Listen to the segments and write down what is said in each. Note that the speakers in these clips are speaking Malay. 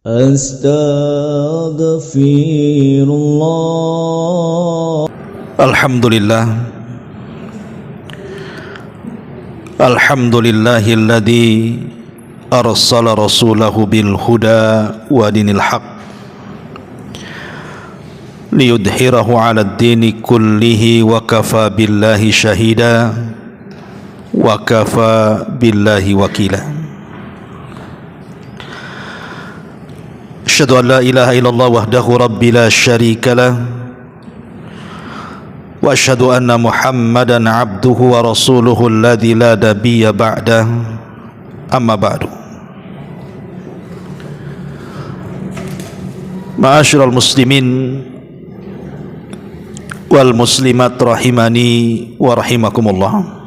Astaghfirullah. Alhamdulillahilladzi arsala rasulahu bil huda wa dinil haq liyudhhirahu 'alad dini kullihi wa kafa billahi shahida wa kafa billahi wakila. Asyhadu an la ilaha illallah wahdahu rabbi la syarika lah wa asyhadu anna Muhammadan abduhu wa rasuluhu alladzi la nabiyya ba'dah. Amma ba'du. Ma'asyiral muslimin wal muslimat rahimani wa rahimakumullah.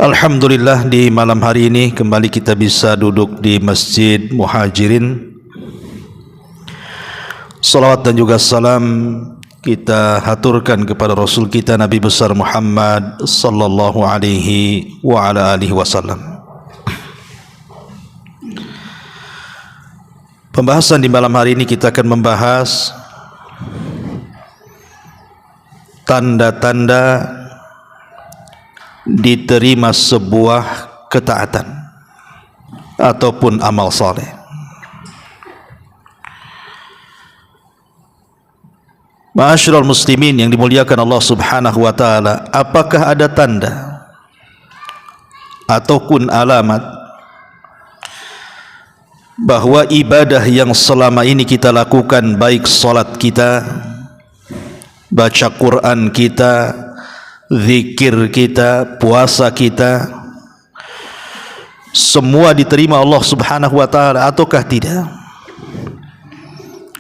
Alhamdulillah, di malam hari ini kembali kita bisa duduk di Masjid Muhajirin. Salawat dan juga salam kita haturkan kepada Rasul kita Nabi besar Muhammad sallallahu alaihi wa ala alihi wasallam. Pembahasan di malam hari ini kita akan membahas tanda-tanda diterima sebuah ketaatan ataupun amal saleh. Ma'asyiral muslimin yang dimuliakan Allah Subhanahu wa taala, apakah ada tanda ataupun alamat bahwa ibadah yang selama ini kita lakukan, baik salat kita, baca Quran kita, zikir kita, puasa kita, semua diterima Allah Subhanahu wa taala ataukah tidak?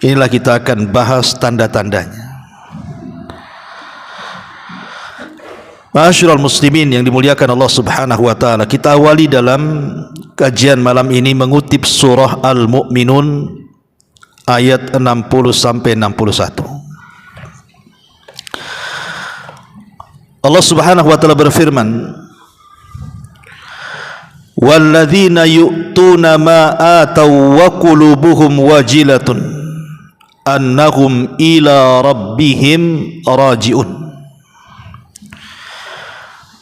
Inilah kita akan bahas tanda-tandanya. Ma'asyiral muslimin yang dimuliakan Allah Subhanahu wa taala, kita awali dalam kajian malam ini mengutip surah Al-Mu'minun ayat 60 sampai 61. Allah Subhanahu wa taala berfirman, "Walladzina yu'tuna ma ataw wa qulubuhum wajilatun annahum ila rabbihim raji'un.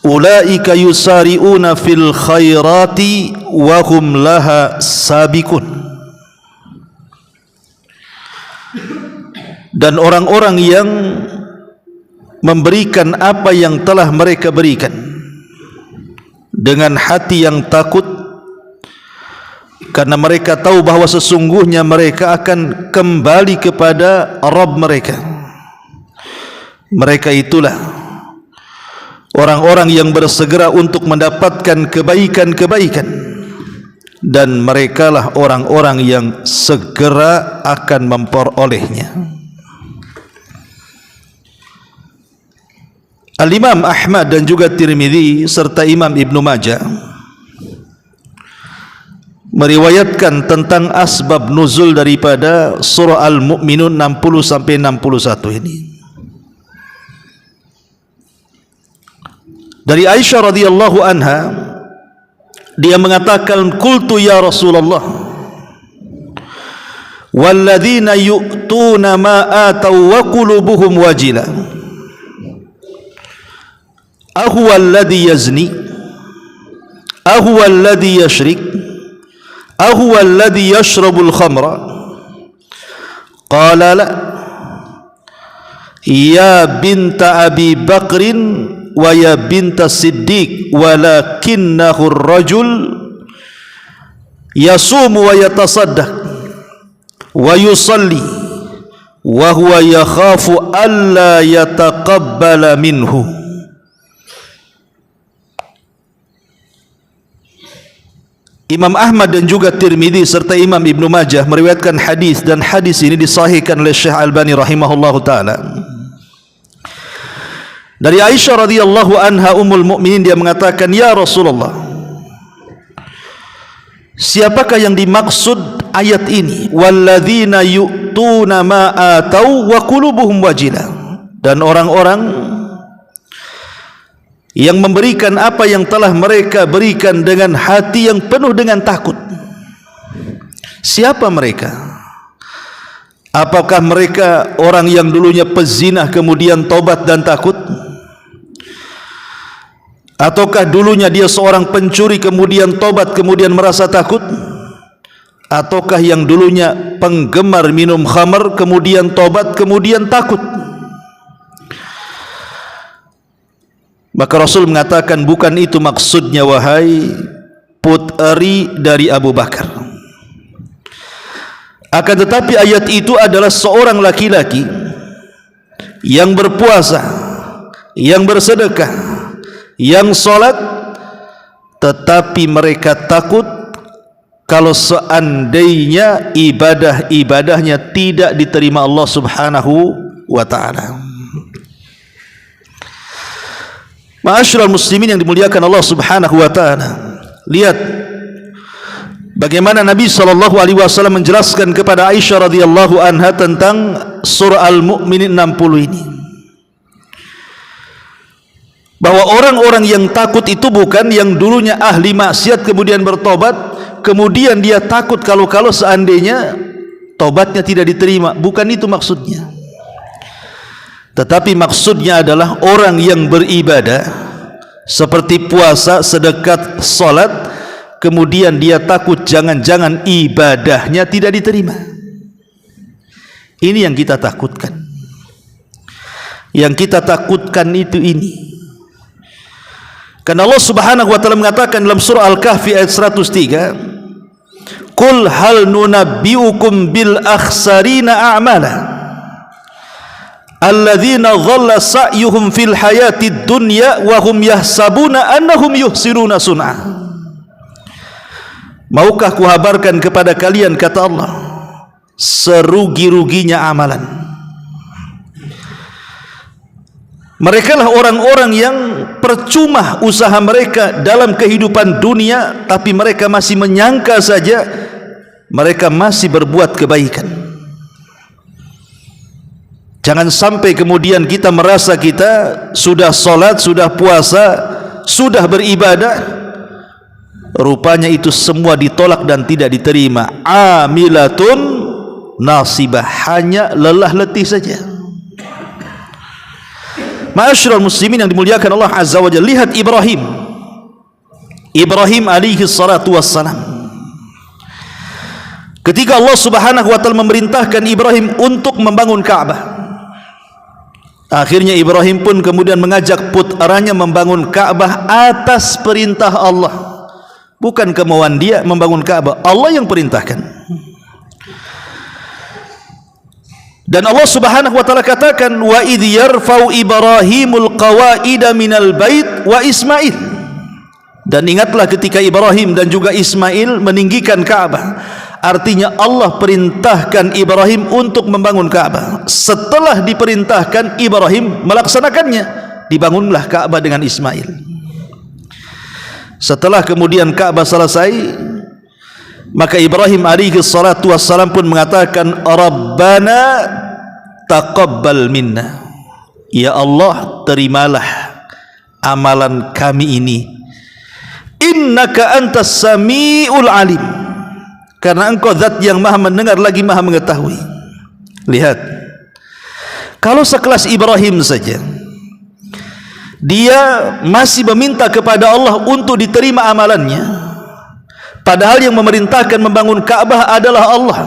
Ulaika yusari'una fil khairati wa hum laha sabiqun." Dan orang-orang yang memberikan apa yang telah mereka berikan dengan hati yang takut, karena mereka tahu bahawa sesungguhnya mereka akan kembali kepada Rabb mereka. Mereka itulah orang-orang yang bersegera untuk mendapatkan kebaikan-kebaikan, dan merekalah orang-orang yang segera akan memperolehnya. Al-Imam Ahmad dan juga Tirmidzi serta Imam Ibnu Majah meriwayatkan tentang asbab nuzul daripada surah Al-Mu'minun 60 sampai 61 ini. Dari Aisyah radhiyallahu anha, dia mengatakan, "Qultu ya Rasulullah, walladzina yu'tuna ma ataw wa qulubuhum wajilah, ahuwa alladhi yazni, ahuwa alladhi yashrik, ahuwa alladhi yashrabul khamra?" Qala la, ya binta Abi Bakrin wa ya binta Siddiq, walakinnahu ar-rajul yasumu wa yatasaddaq wa yusalli wa huwa yakhafu alla yataqabbala minhu. Imam Ahmad dan juga Tirmidzi serta Imam Ibnu Majah meriwayatkan hadis, dan hadis ini disahihkan oleh Syekh Albani rahimahullahu taala. Dari Aisyah radhiyallahu anha ummul mukminin, dia mengatakan, "Ya Rasulullah, siapakah yang dimaksud ayat ini? Walladzina yu'tuna ma atau wa qulubuhum wajilah." Dan orang-orang yang memberikan apa yang telah mereka berikan dengan hati yang penuh dengan takut. Siapa mereka? Apakah mereka orang yang dulunya pezinah kemudian tobat dan takut? Ataukah dulunya dia seorang pencuri kemudian tobat kemudian merasa takut? Ataukah yang dulunya penggemar minum khamar kemudian tobat kemudian takut? Maka Rasul mengatakan, bukan itu maksudnya wahai puteri dari Abu Bakar. Akan tetapi ayat itu adalah seorang laki-laki yang berpuasa, yang bersedekah, yang sholat, tetapi mereka takut kalau seandainya ibadah-ibadahnya tidak diterima Allah Subhanahu wa ta'ala. Ma'asyiral muslimin yang dimuliakan Allah Subhanahu wa ta'ala, lihat bagaimana Nabi SAW menjelaskan kepada Aisyah radhiyallahu anha tentang surah Al-Mu'minin 60 ini, bahwa orang-orang yang takut itu bukan yang dulunya ahli maksiat kemudian bertobat, kemudian dia takut kalau seandainya tobatnya tidak diterima. Bukan itu maksudnya. Tetapi maksudnya adalah orang yang beribadah seperti puasa, sedekah, salat, kemudian dia takut jangan-jangan ibadahnya tidak diterima. Ini yang kita takutkan. Yang kita takutkan itu ini. Karena Allah Subhanahu wa taala mengatakan dalam surah Al-Kahfi ayat 103, "Qul hal nunabbiukum bil akhsarina a'mala alladzina dhalla sa'yuhum fil hayatid dunya wa hum yahsabuna annahum yuhsinuna sun'a." Maukah kuhabarkan kepada kalian, kata Allah, serugi-ruginya amalan. Mereka lah orang-orang yang percuma usaha mereka dalam kehidupan dunia, tapi mereka masih menyangka saja mereka masih berbuat kebaikan. Jangan sampai kemudian kita merasa kita sudah sholat, sudah puasa, sudah beribadah, rupanya itu semua ditolak dan tidak diterima. Amilatun nasibah, hanya lelah letih saja. Ma'asyiral muslimin yang dimuliakan Allah Azza wa Jalla, lihat Ibrahim alaihi salatu wassalam. Ketika Allah Subhanahu wa taala memerintahkan Ibrahim untuk membangun Ka'bah, akhirnya Ibrahim pun kemudian mengajak putranya membangun Ka'bah atas perintah Allah. Bukan kemauan dia membangun Ka'bah, Allah yang perintahkan. Dan Allah Subhanahu wa taala katakan, wa idh yarfa'u Ibrahimul qawaida minal bait wa Ismail. Dan ingatlah ketika Ibrahim dan juga Ismail meninggikan Ka'bah. Artinya Allah perintahkan Ibrahim untuk membangun Ka'bah. Setelah diperintahkan, Ibrahim melaksanakannya. Dibangunlah Ka'bah dengan Ismail. Setelah kemudian Ka'bah selesai, maka Ibrahim alaihi salatu wassalam pun mengatakan, Rabbana taqabbal minna. Ya Allah, terimalah amalan kami ini. Innaka antas sami'ul alim. Karena engkau zat yang maha mendengar lagi maha mengetahui. Lihat, kalau sekelas Ibrahim saja dia masih meminta kepada Allah untuk diterima amalannya, padahal yang memerintahkan membangun Ka'bah adalah Allah,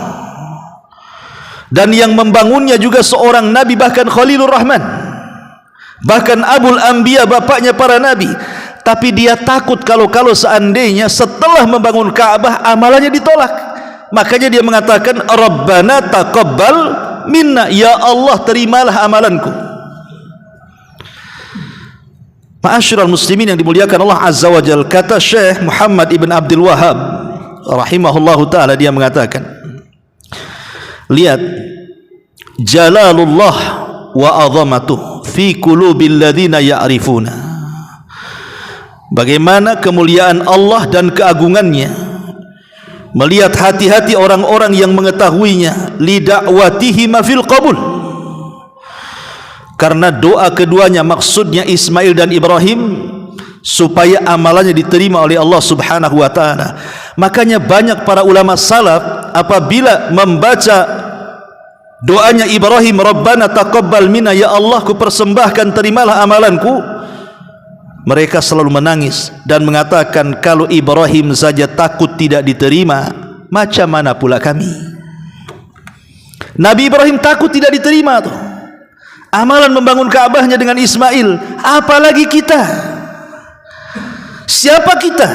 dan yang membangunnya juga seorang nabi, bahkan Khalilur Rahman, bahkan Abul Anbiya, bapaknya para nabi. Tapi dia takut kalau seandainya setelah membangun Ka'bah amalannya ditolak. Makanya dia mengatakan, Rabbana taqabbal minna. Ya Allah, terimalah amalanku. Ma'asyiral muslimin yang dimuliakan Allah Azza wa Jalla, kata Syekh Muhammad ibn Abdul Wahhab rahimahullahu ta'ala, dia mengatakan, lihat, jalalullah wa azamatuh fi qulubil ladzina ya'rifuna. Bagaimana kemuliaan Allah dan keagungannya melihat hati-hati orang-orang yang mengetahuinya, li da'watihi ma fil qabul. Karena doa keduanya, maksudnya Ismail dan Ibrahim, supaya amalannya diterima oleh Allah Subhanahu wa taala. Makanya banyak para ulama salaf apabila membaca doanya Ibrahim, Rabbana taqabbal minna, ya Allah ku persembahkan terimalah amalanku, mereka selalu menangis dan mengatakan, kalau Ibrahim saja takut tidak diterima, macam mana pula kami? Nabi Ibrahim takut tidak diterima tuh amalan membangun Ka'bahnya dengan Ismail, apalagi kita? Siapa kita?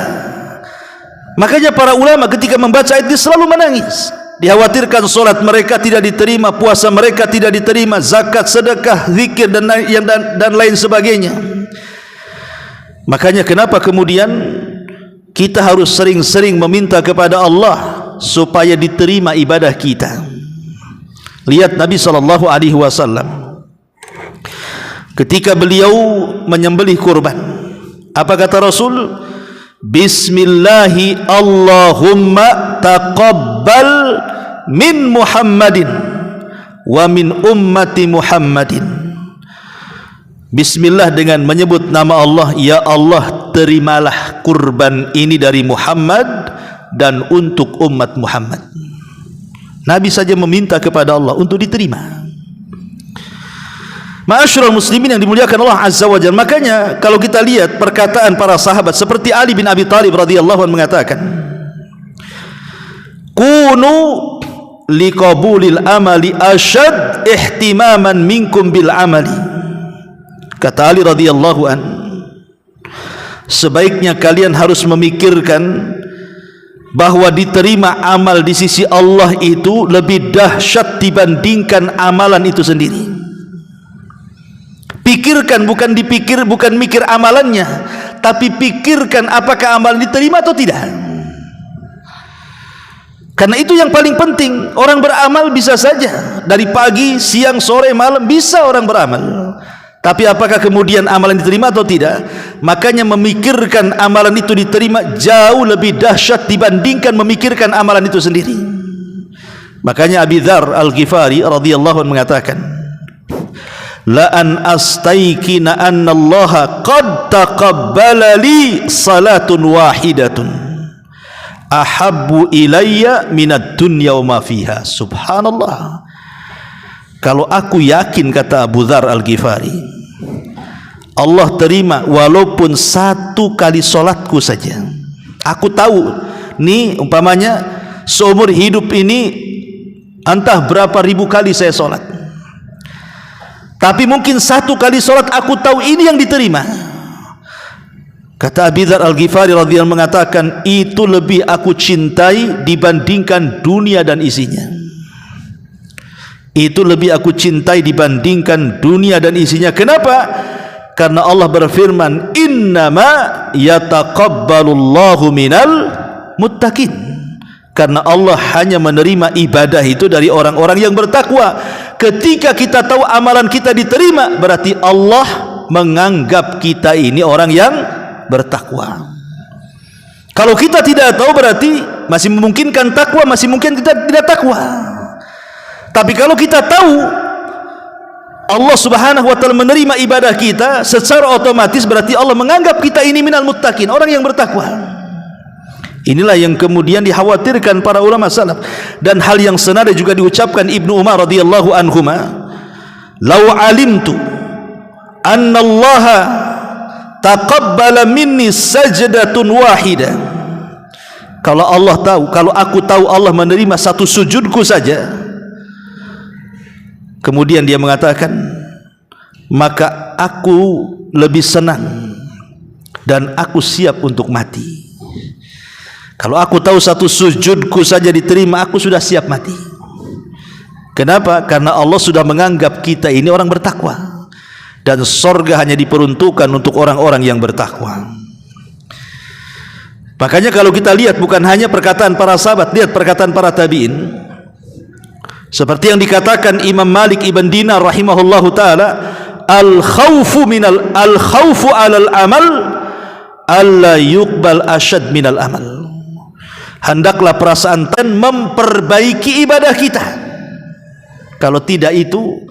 Makanya para ulama ketika membaca ayat ini selalu menangis. Dikhawatirkan solat mereka tidak diterima, puasa mereka tidak diterima, zakat, sedekah, zikir dan lain sebagainya. Makanya kenapa kemudian kita harus sering-sering meminta kepada Allah supaya diterima ibadah kita. Lihat Nabi SAW ketika beliau menyembelih kurban, apa kata Rasul? Bismillahi Allahumma taqabbal min Muhammadin wa min ummati Muhammadin. Bismillah dengan menyebut nama Allah, ya Allah terimalah kurban ini dari Muhammad dan untuk umat Muhammad. Nabi saja meminta kepada Allah untuk diterima. Ma'asyiral muslimin yang dimuliakan Allah Azza wa Jalla. Makanya kalau kita lihat perkataan para sahabat seperti Ali bin Abi Thalib radhiyallahu anhu mengatakan, kunu liqabulil amali asyad ihtimaman minkum bil amali. Kata Ali radhiyallahu anhu, sebaiknya kalian harus memikirkan bahwa diterima amal di sisi Allah itu lebih dahsyat dibandingkan amalan itu sendiri. Pikirkan, bukan dipikir, bukan mikir amalannya, tapi pikirkan apakah amalan diterima atau tidak. Karena itu yang paling penting. Orang beramal bisa saja dari pagi, siang, sore, malam bisa orang beramal, tapi apakah kemudian amalan diterima atau tidak? Makanya memikirkan amalan itu diterima jauh lebih dahsyat dibandingkan memikirkan amalan itu sendiri. Makanya Abi Dzar Al-Ghifari radhiyallahu anhu mengatakan, la an astaykina anna Allah qad taqabbala li salatun wahidatun ahabbu ilayya minad dunya wa ma fiha. Subhanallah. Kalau aku yakin, kata Abu Dzar Al-Ghifari, Allah terima walaupun satu kali solatku saja. Aku tahu nih, umpamanya seumur hidup ini entah berapa ribu kali saya solat, tapi mungkin satu kali solat aku tahu ini yang diterima. Kata Abi Dzar Al-Ghifari radhiyallahu mengatakan, itu lebih aku cintai dibandingkan dunia dan isinya. Itu lebih aku cintai dibandingkan dunia dan isinya. Kenapa? Karena Allah berfirman, innama yataqabbalullahu minal muttaqin. Karena Allah hanya menerima ibadah itu dari orang-orang yang bertakwa. Ketika kita tahu amalan kita diterima, berarti Allah menganggap kita ini orang yang bertakwa. Kalau kita tidak tahu, berarti masih memungkinkan takwa, masih mungkin kita tidak takwa. Tapi kalau kita tahu Allah subhanahu wa ta'ala menerima ibadah kita, secara otomatis berarti Allah menganggap kita ini minal muttaqin, orang yang bertakwa. Inilah yang kemudian dikhawatirkan para ulama salaf, dan hal yang senada juga diucapkan Ibnu Umar radhiyallahu anhuma, "Lau alimtu anna Allah taqabbala minni sajdatun wahidah." Kalau Allah tahu, kalau aku tahu Allah menerima satu sujudku saja, kemudian dia mengatakan, maka aku lebih senang dan aku siap untuk mati. Kalau aku tahu satu sujudku saja diterima, aku sudah siap mati. Kenapa? Karena Allah sudah menganggap kita ini orang bertakwa, dan sorga hanya diperuntukkan untuk orang-orang yang bertakwa. Makanya kalau kita lihat bukan hanya perkataan para sahabat, lihat perkataan para tabi'in. Seperti yang dikatakan Imam Malik ibn Dinar rahimahullahu ta'ala, al-khawfu 'alal amal alla yuqbal asyad minal amal. Hendaklah perasaan memperbaiki ibadah kita. Kalau tidak itu,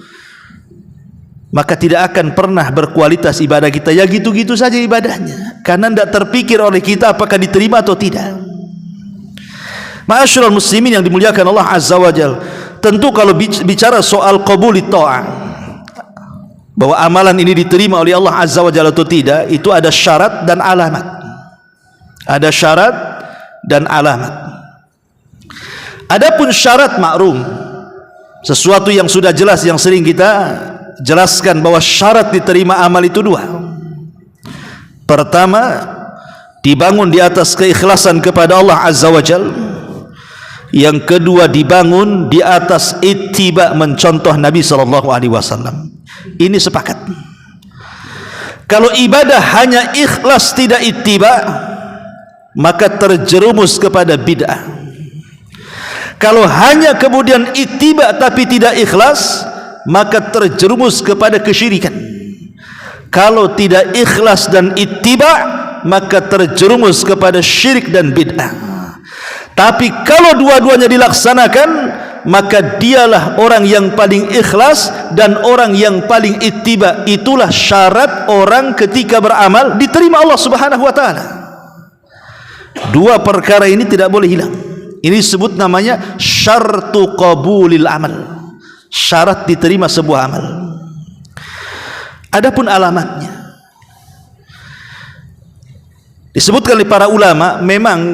maka tidak akan pernah berkualitas ibadah kita. Ya gitu-gitu saja ibadahnya, karena tidak terpikir oleh kita apakah diterima atau tidak. Ma'asyiral muslimin yang dimuliakan Allah Azza wa Jalla, tentu kalau bicara soal qabuli ta'ah, bahwa amalan ini diterima oleh Allah Azza wa Jalla atau tidak, itu ada syarat dan alamat. Ada syarat dan alamat. Adapun syarat makrum, sesuatu yang sudah jelas, yang sering kita jelaskan bahwa syarat diterima amal itu dua. Pertama, dibangun di atas keikhlasan kepada Allah Azza wa Jalla. Yang kedua, dibangun di atas ittiba, mencontoh Nabi SAW. Ini sepakat. Kalau ibadah hanya ikhlas tidak ittiba, maka terjerumus kepada bid'ah. Kalau hanya kemudian ittiba tapi tidak ikhlas, maka terjerumus kepada kesyirikan. Kalau tidak ikhlas dan ittiba, maka terjerumus kepada syirik dan bid'ah. Tapi kalau dua-duanya dilaksanakan, maka dialah orang yang paling ikhlas dan orang yang paling ittiba. Itulah syarat orang ketika beramal diterima Allah Subhanahu wa taala. Dua perkara ini tidak boleh hilang. Ini disebut namanya syartu qabulil amal, syarat diterima sebuah amal. Adapun alamatnya, disebutkan oleh para ulama, memang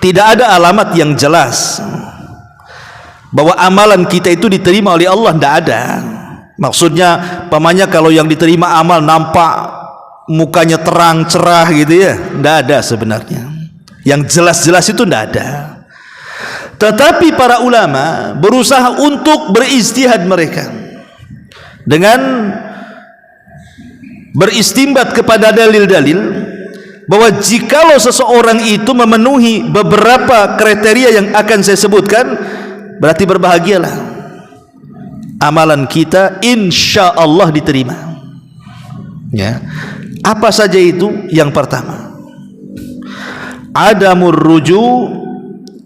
tidak ada alamat yang jelas bahwa amalan kita itu diterima oleh Allah, tidak ada. Maksudnya, pamannya kalau yang diterima amal nampak mukanya terang cerah gitu ya, tidak ada sebenarnya. Yang jelas-jelas itu tidak ada. Tetapi para ulama berusaha untuk berijtihad mereka dengan beristimbat kepada dalil-dalil, bahwa jikalau seseorang itu memenuhi beberapa kriteria yang akan saya sebutkan, berarti berbahagialah, amalan kita insya Allah diterima. Ya, apa saja itu? Yang pertama, adamur ruju'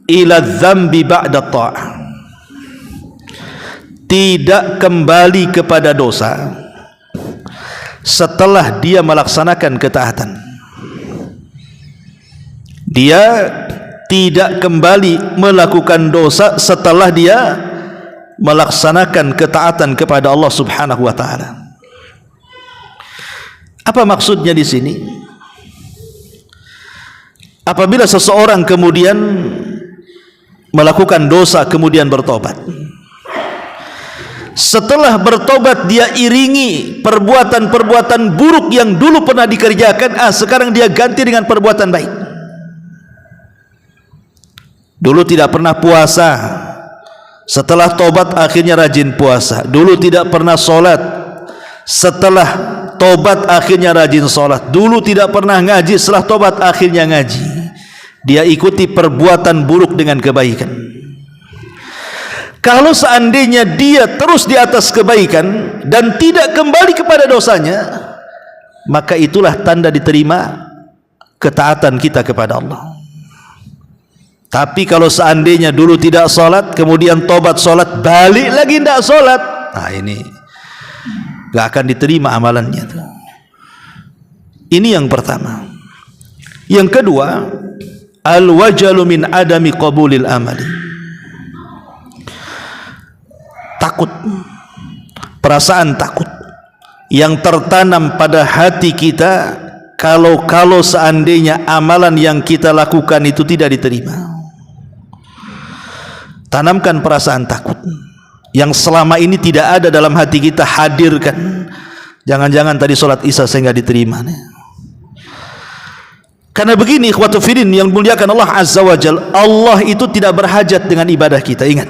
ila dzambi ba'da ta'ah, tidak kembali kepada dosa setelah dia melaksanakan ketaatan. Dia tidak kembali melakukan dosa setelah dia melaksanakan ketaatan kepada Allah Subhanahu wa taala. Apa maksudnya di sini? Apabila seseorang kemudian melakukan dosa kemudian bertobat, setelah bertobat dia iringi perbuatan-perbuatan buruk yang dulu pernah dikerjakan, sekarang dia ganti dengan perbuatan baik. Dulu tidak pernah puasa, setelah tobat akhirnya rajin puasa. Dulu tidak pernah sholat, setelah tobat akhirnya rajin sholat. Dulu tidak pernah ngaji, setelah tobat akhirnya ngaji. Dia ikuti perbuatan buruk dengan kebaikan. Kalau seandainya dia terus di atas kebaikan dan tidak kembali kepada dosanya, maka itulah tanda diterima ketaatan kita kepada Allah. Tapi kalau seandainya dulu tidak sholat, kemudian tobat sholat, balik lagi tidak sholat, nah ini gak akan diterima amalannya. Ini yang pertama. Yang kedua, al-wajalu min adami qabulil amali, takut, perasaan takut yang tertanam pada hati kita kalau seandainya amalan yang kita lakukan itu tidak diterima. Tanamkan perasaan takut yang selama ini tidak ada dalam hati kita, hadirkan. Jangan-jangan tadi sholat isya saya nggak diterima nih. Karena begini, ikhwatu fiddin yang muliakan Allah Azza wa Jalla, Allah itu tidak berhajat dengan ibadah kita. Ingat,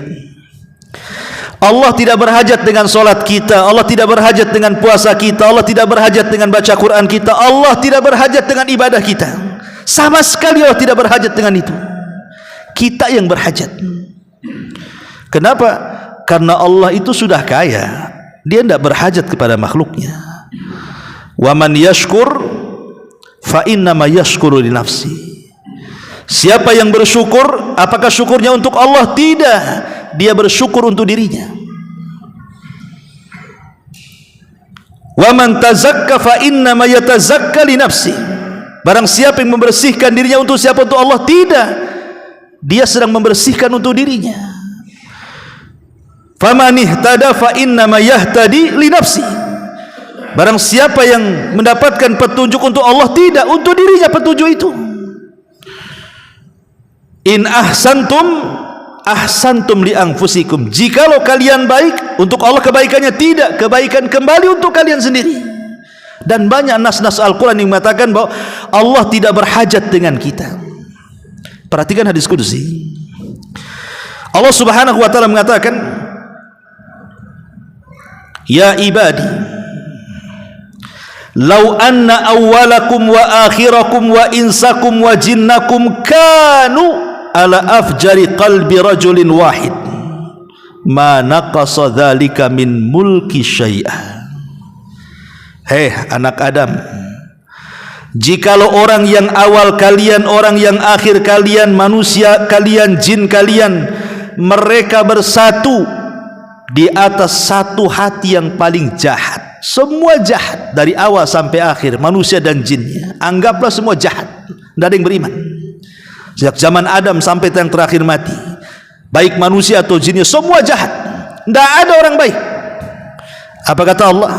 Allah tidak berhajat dengan sholat kita, Allah tidak berhajat dengan puasa kita, Allah tidak berhajat dengan baca Quran kita, Allah tidak berhajat dengan ibadah kita. Sama sekali Allah tidak berhajat dengan itu. Kita yang berhajat. Kenapa? Karena Allah itu sudah kaya, Dia tidak berhajat kepada makhluknya. Wa man yashkur fa innama yashkuru li nafsi. Siapa yang bersyukur, apakah syukurnya untuk Allah? Tidak, dia bersyukur untuk dirinya. Wa man tazakka fa innama yatazakka li nafsi. Barang siapa yang membersihkan dirinya untuk siapa? Untuk Allah. Tidak, dia sedang membersihkan untuk dirinya. Faman ihtada fa innama yahtadi li nafsi. Barang siapa yang mendapatkan petunjuk untuk Allah, tidak untuk dirinya petunjuk itu. In ahsantum ahsantum li anfusikum. Jikalau kalian baik, untuk Allah kebaikannya, tidak, kebaikan kembali untuk kalian sendiri. Dan banyak nas-nas Al-Quran yang mengatakan bahwa Allah tidak berhajat dengan kita. Perhatikan hadis qudsi. Allah Subhanahu wa taala mengatakan, ya ibadi, lau anna awwalakum wa akhirakum wa insakum wa jinnakum kanu ala afjari qalbi rajulin wahid ma naqasa dzalika min mulki syai'a. Hei anak Adam, jikalau orang yang awal kalian, orang yang akhir kalian, manusia kalian, jin kalian, mereka bersatu di atas satu hati yang paling jahat, semua jahat dari awal sampai akhir, manusia dan jinnya, anggaplah semua jahat, tidak ada yang beriman. Sejak zaman Adam sampai yang terakhir mati, baik manusia atau jinnya, semua jahat, tidak ada orang baik. Apa kata Allah?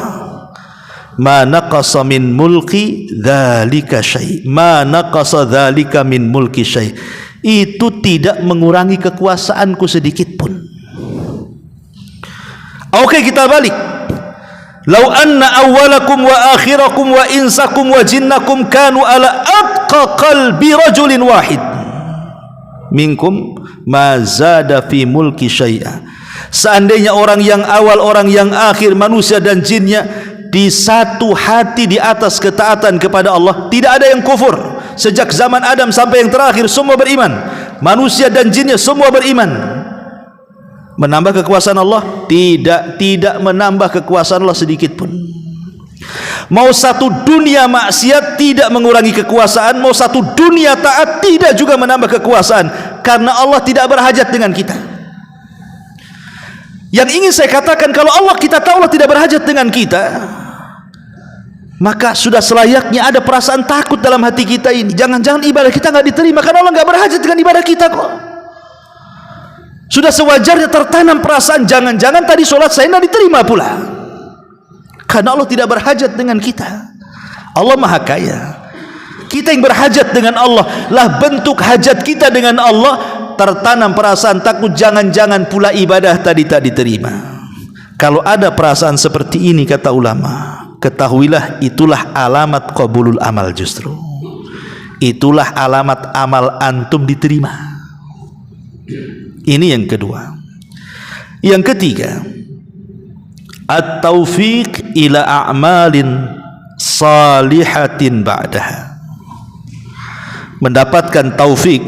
Ma naqasa min mulki dzalika syai'. Ma naqasa dzalika min mulki syai'. Itu tidak mengurangi kekuasaanku sedikit pun. Oke, kita balik. Lau anna awwalakum wa akhirakum wa insakum wa jinnakum kanu ala atqa qalbi rajulin wahid minkum ma zada fi mulki syai'a. Seandainya orang yang awal, orang yang akhir, manusia dan jinnya di satu hati di atas ketaatan kepada Allah, tidak ada yang kufur. Sejak zaman Adam sampai yang terakhir semua beriman, manusia dan jinnya semua beriman. Menambah kekuasaan Allah? Tidak menambah kekuasaan Allah sedikit pun. Mau satu dunia maksiat tidak mengurangi kekuasaan, mau satu dunia taat tidak juga menambah kekuasaan, karena Allah tidak berhajat dengan kita. Yang ingin saya katakan, kalau Allah, kita tahu Allah tidak berhajat dengan kita, maka sudah selayaknya ada perasaan takut dalam hati kita ini. Jangan-jangan ibadah kita nggak diterima karena Allah nggak berhajat dengan ibadah kita kok. Sudah sewajarnya tertanam perasaan, jangan-jangan tadi sholat saya nggak diterima pula, karena Allah tidak berhajat dengan kita. Allah Maha Kaya, kita yang berhajat dengan Allah. Lah bentuk hajat kita dengan Allah, tertanam perasaan takut, jangan-jangan pula ibadah tadi tak diterima. Kalau ada perasaan seperti ini, kata ulama, ketahuilah itulah alamat qabulul amal. Justru itulah alamat amal antum diterima. Ini yang kedua. Yang ketiga, at-taufiq ila a'malin salihatin ba'daha. Mendapatkan taufik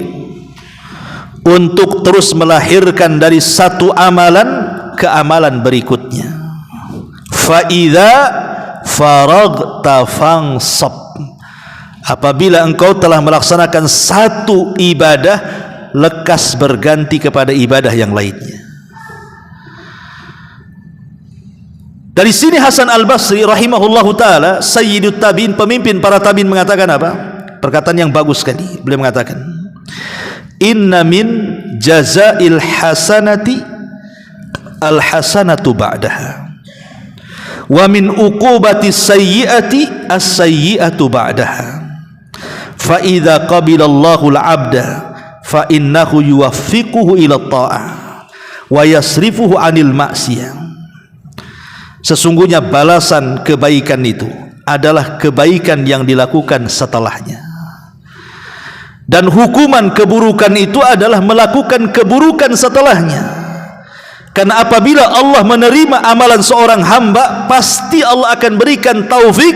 untuk terus melahirkan dari satu amalan ke amalan berikutnya. Fa idza faragta fansab. Apabila engkau telah melaksanakan satu ibadah, lekas berganti kepada ibadah yang lainnya. Dari sini Hasan Al-Basri rahimahullahu taala, sayyidut tabi'in, pemimpin para tabi'in, mengatakan apa? Perkataan yang bagus sekali. Beliau mengatakan, inna min jazail hasanati al-hasanatu ba'daha, wa min uqubati sayyi'ati as-sayyi'atu ba'daha. Fa idza qabila Allahu al-'abda fa innahu yuwaffiquhu ila ta'ah wa yasrifuhu 'anil ma'siyah. Sesungguhnya balasan kebaikan itu adalah kebaikan yang dilakukan setelahnya, dan hukuman keburukan itu adalah melakukan keburukan setelahnya. Karena apabila Allah menerima amalan seorang hamba, pasti Allah akan berikan taufik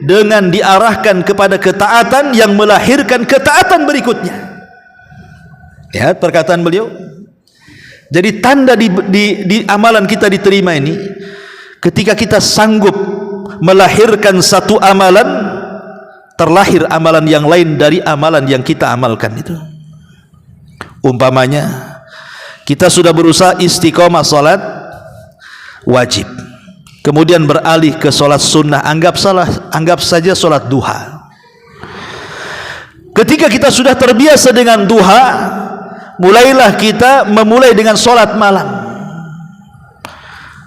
dengan diarahkan kepada ketaatan yang melahirkan ketaatan berikutnya. Lihat perkataan beliau. Jadi tanda di amalan kita diterima ini, ketika kita sanggup melahirkan satu amalan, terlahir amalan yang lain dari amalan yang kita amalkan itu. Umpamanya, kita sudah berusaha istiqomah salat wajib, kemudian beralih ke salat sunnah, anggap saja salat duha. Ketika kita sudah terbiasa dengan duha, mulailah kita memulai dengan solat malam.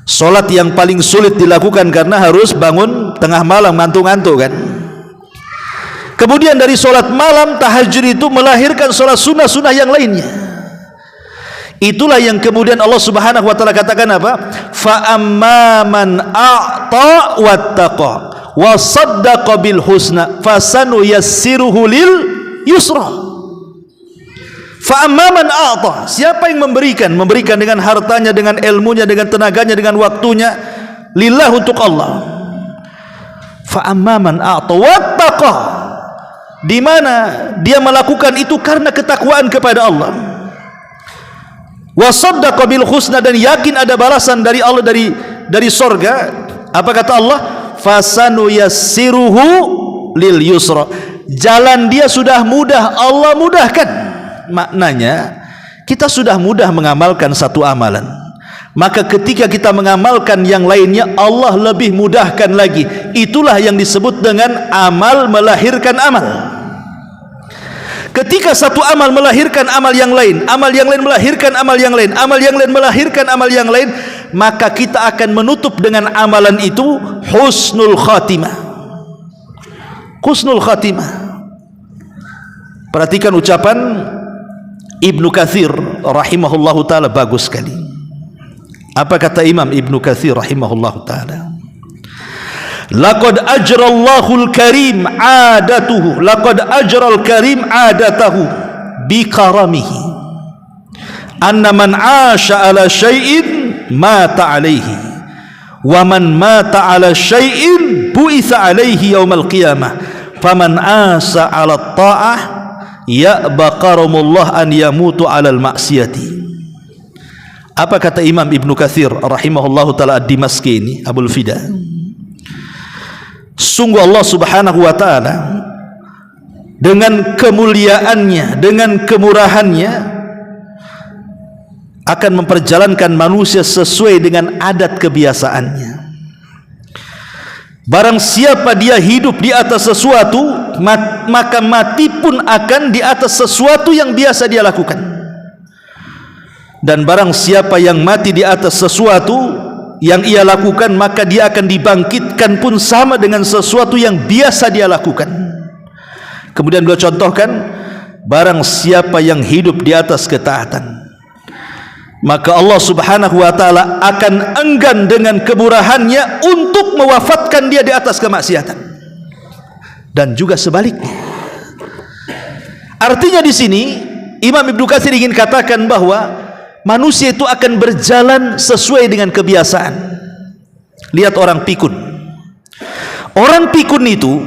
Solat yang paling sulit dilakukan karena harus bangun tengah malam ngantuk-ngantuk kan. Kemudian dari solat malam, tahajud itu melahirkan solat sunnah-sunnah yang lainnya. Itulah yang kemudian Allah Subhanahu wa taala katakan apa? Fa amman a'ta wattaqa wa saddaqa bil husna fasanuyassiruhu lil yusra. Fa amman a'ta, siapa yang memberikan dengan hartanya, dengan ilmunya, dengan tenaganya, dengan waktunya lillah untuk Allah. Fa amman a'ta wattaqa, di mana dia melakukan itu karena ketakwaan kepada Allah. Wa saddaqa bil husna, dan yakin ada balasan dari Allah, dari sorga. Apa kata Allah? Fasanuyassiruhu lil yusra, jalan dia sudah mudah, Allah mudahkan. Maknanya kita sudah mudah mengamalkan satu amalan, maka ketika kita mengamalkan yang lainnya, Allah lebih mudahkan lagi. Itulah yang disebut dengan amal melahirkan amal. Ketika satu amal melahirkan amal yang lain, amal yang lain melahirkan amal yang lain, amal yang lain melahirkan amal yang lain, maka kita akan menutup dengan amalan itu husnul khatimah. Husnul khatimah. Perhatikan ucapan Ibnu Katsir rahimahullahu taala, bagus sekali. Apa kata Imam Ibnu Katsir rahimahullahu taala? Laqad ajrallahu al-karim adatuhu, laqad ajral karim adatahu bi karamihi, anna man 'asha ala syai'in mata 'alaihi, wa man mata 'ala syai'in bu'itsa 'alaihi yaumal qiyamah, faman 'asa 'ala ta'ah ya'ba karamullah an yamutu 'ala al-ma'siyati. Apa kata Imam Ibnu Katsir rahimahullahu taala ad-Dimashqi ini, Abul Fida? Sungguh Allah Subhanahu wa taala dengan kemuliaannya, dengan kemurahannya akan memperjalankan manusia sesuai dengan adat kebiasaannya. Barang siapa dia hidup di atas sesuatu, maka mati pun akan di atas sesuatu yang biasa dia lakukan. Dan barang siapa yang mati di atas sesuatu yang ia lakukan, maka dia akan dibangkitkan pun sama dengan sesuatu yang biasa dia lakukan. Kemudian beliau contohkan, barang siapa yang hidup di atas ketaatan, maka Allah Subhanahu wa taala akan enggan dengan kemurahannya untuk mewafatkan dia di atas kemaksiatan. Dan juga sebaliknya. Artinya di sini Imam Ibnu Katsir ingin katakan bahwa manusia itu akan berjalan sesuai dengan kebiasaan. Lihat orang pikun. Orang pikun itu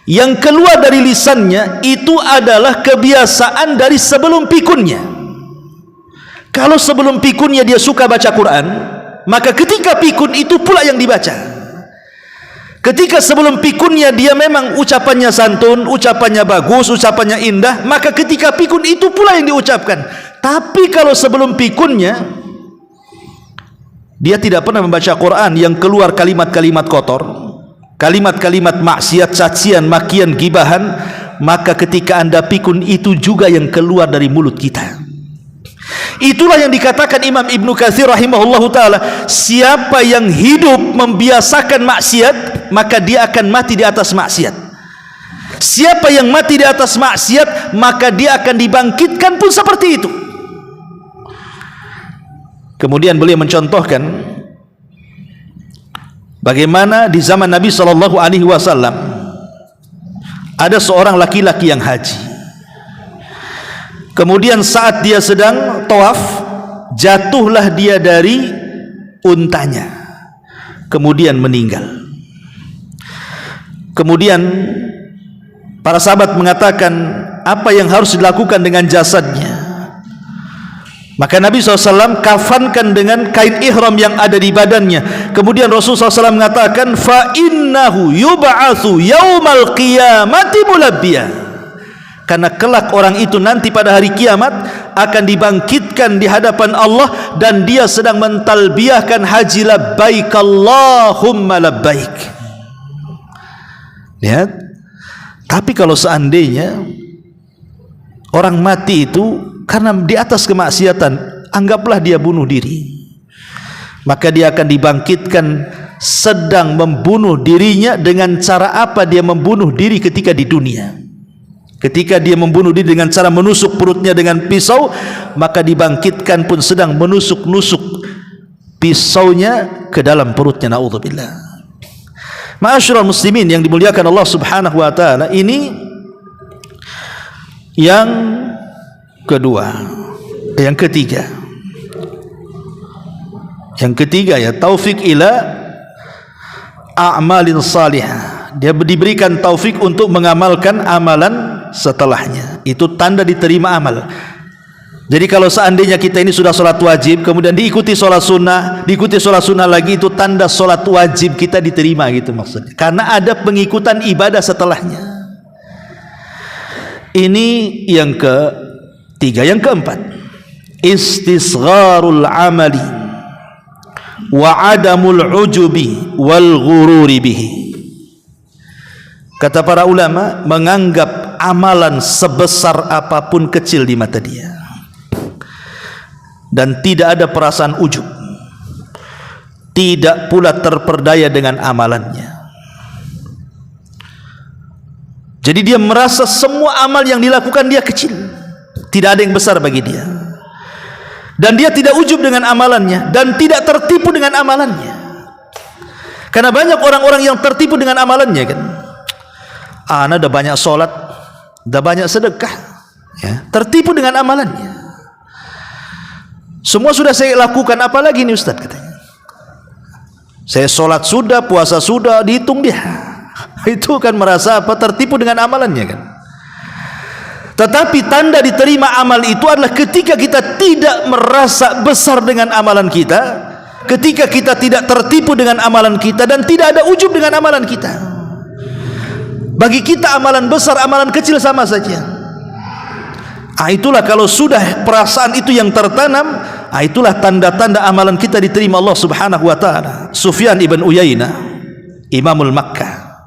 yang keluar dari lisannya itu adalah kebiasaan dari sebelum pikunnya. Kalau sebelum pikunnya dia suka baca Quran, maka ketika pikun itu pula yang dibaca. Ketika sebelum pikunnya dia memang ucapannya santun, ucapannya bagus, ucapannya indah, maka ketika pikun itu pula yang diucapkan. Tapi kalau sebelum pikunnya dia tidak pernah membaca Quran, yang keluar kalimat-kalimat kotor, kalimat-kalimat maksiat, cacian, makian, gibahan, maka ketika anda pikun itu juga yang keluar dari mulut kita. Itulah yang dikatakan Imam Ibnu Katsir rahimahullahu taala, siapa yang hidup membiasakan maksiat, maka dia akan mati di atas maksiat. Siapa yang mati di atas maksiat, maka dia akan dibangkitkan pun seperti itu. Kemudian beliau mencontohkan bagaimana di zaman Nabi sallallahu alaihi wasallam ada seorang laki-laki yang haji. Kemudian saat dia sedang tawaf, jatuhlah dia dari untanya, kemudian meninggal. Kemudian para sahabat mengatakan, apa yang harus dilakukan dengan jasadnya? Maka Nabi SAW kafankan dengan kain ihram yang ada di badannya. Kemudian Rasulullah SAW mengatakan, fa innahu yub'atsu yaumal qiyamati mulabbiya, karena kelak orang itu nanti pada hari kiamat akan dibangkitkan di hadapan Allah dan dia sedang mentalbiyahkan haji labbaik Allahumma labbaik. Lihat. Tapi kalau seandainya orang mati itu karena di atas kemaksiatan, anggaplah dia bunuh diri, maka dia akan dibangkitkan sedang membunuh dirinya. Dengan cara apa dia membunuh diri ketika di dunia? Ketika dia membunuh diri dengan cara menusuk perutnya dengan pisau, maka dibangkitkan pun sedang menusuk-nusuk pisaunya ke dalam perutnya. Na'udzubillah. Ma'asyiral muslimin yang dimuliakan Allah Subhanahu wa taala, ini yang kedua. Yang ketiga ya, taufik ila a'malin salihah. Dia diberikan taufik untuk mengamalkan amalan setelahnya. Itu tanda diterima amal. Jadi kalau seandainya kita ini sudah sholat wajib, kemudian diikuti sholat sunnah, diikuti sholat sunnah lagi, itu tanda sholat wajib kita diterima, gitu maksudnya. Karena ada pengikutan ibadah setelahnya. Ini yang ketiga. Yang keempat, istisgharul amali wa adamul ujubi wal ghururi bihi. Kata para ulama, menganggap amalan sebesar apapun kecil di mata dia, dan tidak ada perasaan ujub, tidak pula terperdaya dengan amalannya. Jadi dia merasa semua amal yang dilakukan dia kecil, tidak ada yang besar bagi dia, dan dia tidak ujub dengan amalannya, dan tidak tertipu dengan amalannya. Karena banyak orang-orang yang tertipu dengan amalannya, kan? Ana udah banyak sholat, udah banyak sedekah, ya, tertipu dengan amalannya. Semua sudah saya lakukan, apalagi ini Ustaz, katanya. Saya sholat sudah, puasa sudah, dihitung dia. Itu kan merasa apa? Tertipu dengan amalannya, kan. Tetapi tanda diterima amal itu adalah ketika kita tidak merasa besar dengan amalan kita, ketika kita tidak tertipu dengan amalan kita, dan tidak ada ujub dengan amalan kita. Bagi kita amalan besar, amalan kecil sama saja. Itulah kalau sudah perasaan itu yang tertanam, itulah tanda-tanda amalan kita diterima Allah Subhanahu wa taala. Sufyan ibn Uyainah, Imamul Makkah,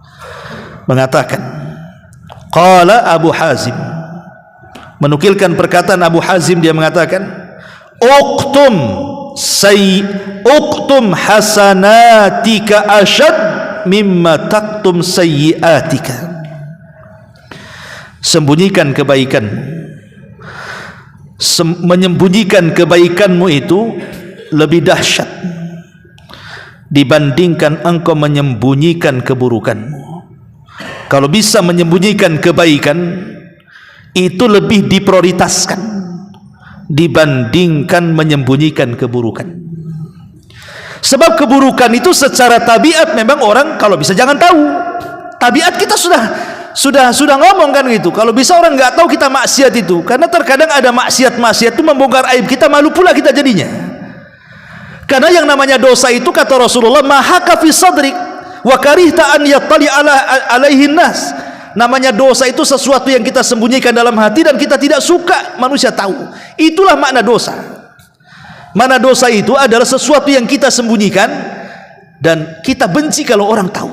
mengatakan, qala Abu Hazim, menukilkan perkataan Abu Hazim, dia mengatakan, uqtum hasanatika ashad mimma taktum sayyiatika. Sembunyikan kebaikan, menyembunyikan kebaikanmu itu lebih dahsyat dibandingkan engkau menyembunyikan keburukanmu. Kalau bisa menyembunyikan kebaikan, itu lebih diprioritaskan dibandingkan menyembunyikan keburukan. Sebab keburukan itu secara tabiat memang orang kalau bisa jangan tahu. Tabiat kita sudah ngomong kan gitu. Kalau bisa orang nggak tahu kita maksiat itu, karena terkadang ada maksiat itu membongkar aib kita, malu pula kita jadinya. Karena yang namanya dosa itu, kata Rasulullah, mahaka fi sadrik wa karihta an yattali alaihi nas. Namanya dosa itu sesuatu yang kita sembunyikan dalam hati dan kita tidak suka manusia tahu. Itulah makna dosa. Mana dosa itu adalah sesuatu yang kita sembunyikan dan kita benci kalau orang tahu.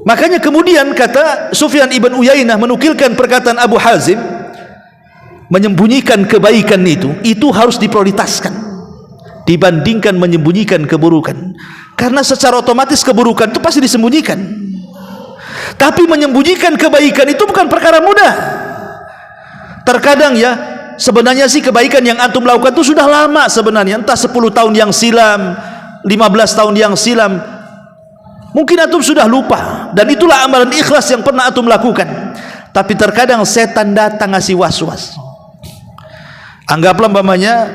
Makanya kemudian kata Sufyan ibn Uyainah menukilkan perkataan Abu Hazim, menyembunyikan kebaikan itu harus diprioritaskan dibandingkan menyembunyikan keburukan. Karena secara otomatis keburukan itu pasti disembunyikan. Tapi menyembunyikan kebaikan itu bukan perkara mudah. Terkadang ya, sebenarnya sih kebaikan yang antum lakukan itu sudah lama sebenarnya, entah 10 tahun yang silam, 15 tahun yang silam. Mungkin antum sudah lupa, dan itulah amalan ikhlas yang pernah antum lakukan. Tapi terkadang setan datang ngasih was-was. Anggaplah umpamanya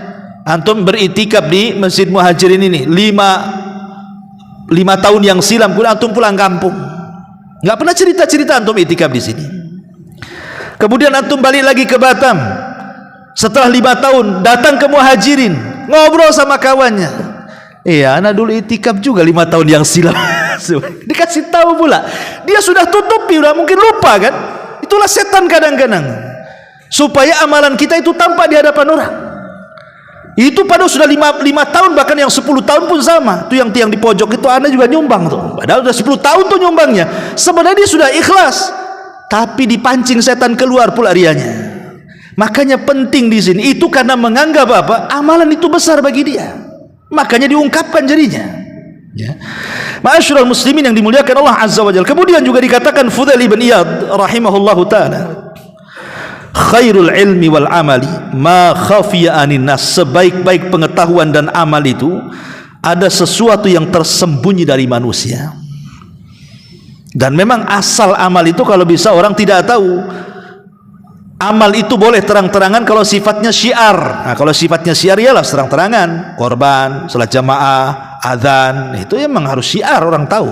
antum beritikaf di Masjid Muhajirin ini 5 tahun yang silam, kemudian antum pulang kampung. Nggak pernah cerita-cerita antum itikaf di sini. Kemudian antum balik lagi ke Batam. Setelah 5 tahun datang ke Muhajirin, ngobrol sama kawannya. Iya, anak dulu itikaf juga 5 tahun yang silam. Dikasih tahu pula, dia sudah tutupi, udah mungkin lupa kan. Itulah setan kadang-kadang, supaya amalan kita itu tampak di hadapan orang. Itu padahal sudah 5 tahun, bahkan yang 10 tahun pun sama. Itu yang tiang di pojok itu anak juga nyumbang tuh. Padahal sudah 10 tahun tuh nyumbangnya. Sebenarnya dia sudah ikhlas, tapi dipancing setan keluar pula rianya. Makanya penting di sini itu karena menganggap apa? Amalan itu besar bagi dia. Makanya diungkapkan jadinya. Ya. Ma'asyiral muslimin yang dimuliakan Allah Azza wa Jalla. Kemudian juga dikatakan Fudail bin Iyad rahimahullahu taala, khairul ilmi wal amali ma khafiya anin nas. Sebaik-baik pengetahuan dan amal itu ada sesuatu yang tersembunyi dari manusia. Dan memang asal amal itu kalau bisa orang tidak tahu. Amal itu boleh terang-terangan kalau sifatnya syiar. Nah, kalau sifatnya syiar ialah terang-terangan, korban, salat jamaah, azan, itu memang harus syiar, orang tahu.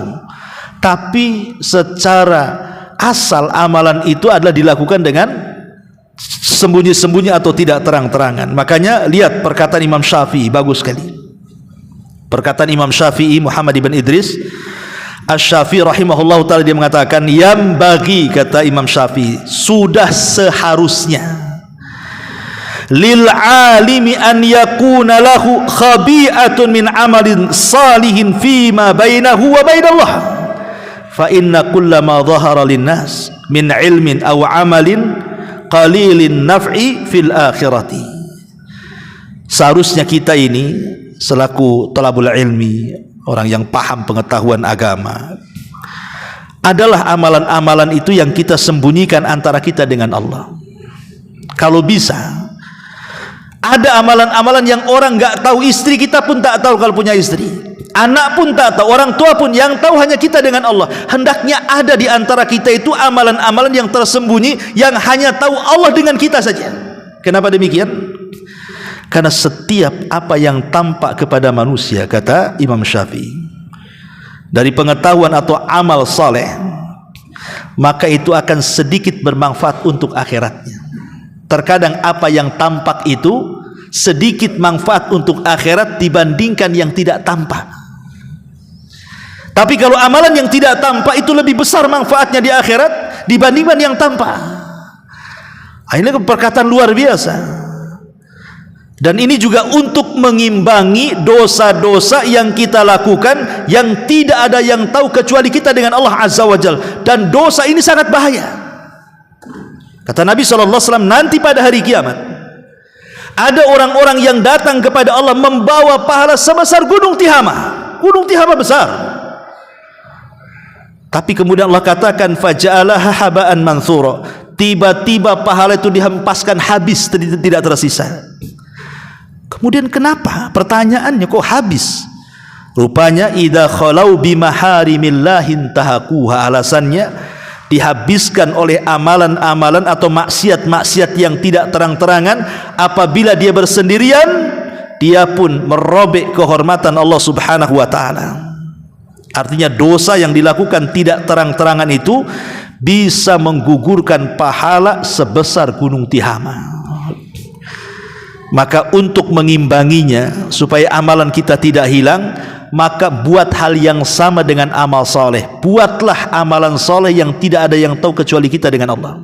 Tapi secara asal amalan itu adalah dilakukan dengan sembunyi-sembunyi atau tidak terang-terangan. Makanya lihat perkataan Imam Syafi'i, bagus sekali. Perkataan Imam Syafi'i Muhammad ibn Idris Asy-Syafi'i rahimahullah ta'ala, dia mengatakan yang bagi, kata Imam Syafi'i, sudah seharusnya lil alimi an yakuna lahu khabi'atun min amalin salihin fima bainahu wa bainallah, fa inna kullama dhahara linnas min ilmin aw amalin qalilin naf'i fil akhirati. Seharusnya kita ini selaku thalabul ilmi, orang yang paham pengetahuan agama, adalah amalan-amalan itu yang kita sembunyikan antara kita dengan Allah. Kalau bisa, ada amalan-amalan yang orang nggak tahu, istri kita pun tak tahu kalau punya istri, anak pun tak tahu, orang tua pun, yang tahu hanya kita dengan Allah. Hendaknya ada di antara kita itu amalan-amalan yang tersembunyi yang hanya tahu Allah dengan kita saja. Kenapa demikian? Karena setiap apa yang tampak kepada manusia, kata Imam Syafi'i, dari pengetahuan atau amal saleh, maka itu akan sedikit bermanfaat untuk akhiratnya. Terkadang apa yang tampak itu sedikit manfaat untuk akhirat dibandingkan yang tidak tampak. Tapi kalau amalan yang tidak tampak itu lebih besar manfaatnya di akhirat dibandingkan yang tampak. Ini perkataan luar biasa. Dan ini juga untuk mengimbangi dosa-dosa yang kita lakukan yang tidak ada yang tahu kecuali kita dengan Allah Azza wa Jalla. Dan dosa ini sangat bahaya. Kata Nabi SAW, nanti pada hari kiamat ada orang-orang yang datang kepada Allah membawa pahala sebesar gunung Tihama. Gunung Tihama besar. Tapi kemudian Allah katakan faja'alaha haba'an manthura. Tiba-tiba pahala itu dihempaskan habis, tidak tersisa. Kemudian kenapa? Pertanyaannya kok habis? Rupanya idza khalau bimaharimillahi tahaquha, alasannya dihabiskan oleh amalan-amalan atau maksiat-maksiat yang tidak terang-terangan. Apabila dia bersendirian, dia pun merobek kehormatan Allah Subhanahu wa taala. Artinya dosa yang dilakukan tidak terang-terangan itu bisa menggugurkan pahala sebesar gunung Tihama. Maka untuk mengimbanginya supaya amalan kita tidak hilang, maka buat hal yang sama dengan amal soleh. Buatlah amalan soleh yang tidak ada yang tahu kecuali kita dengan Allah.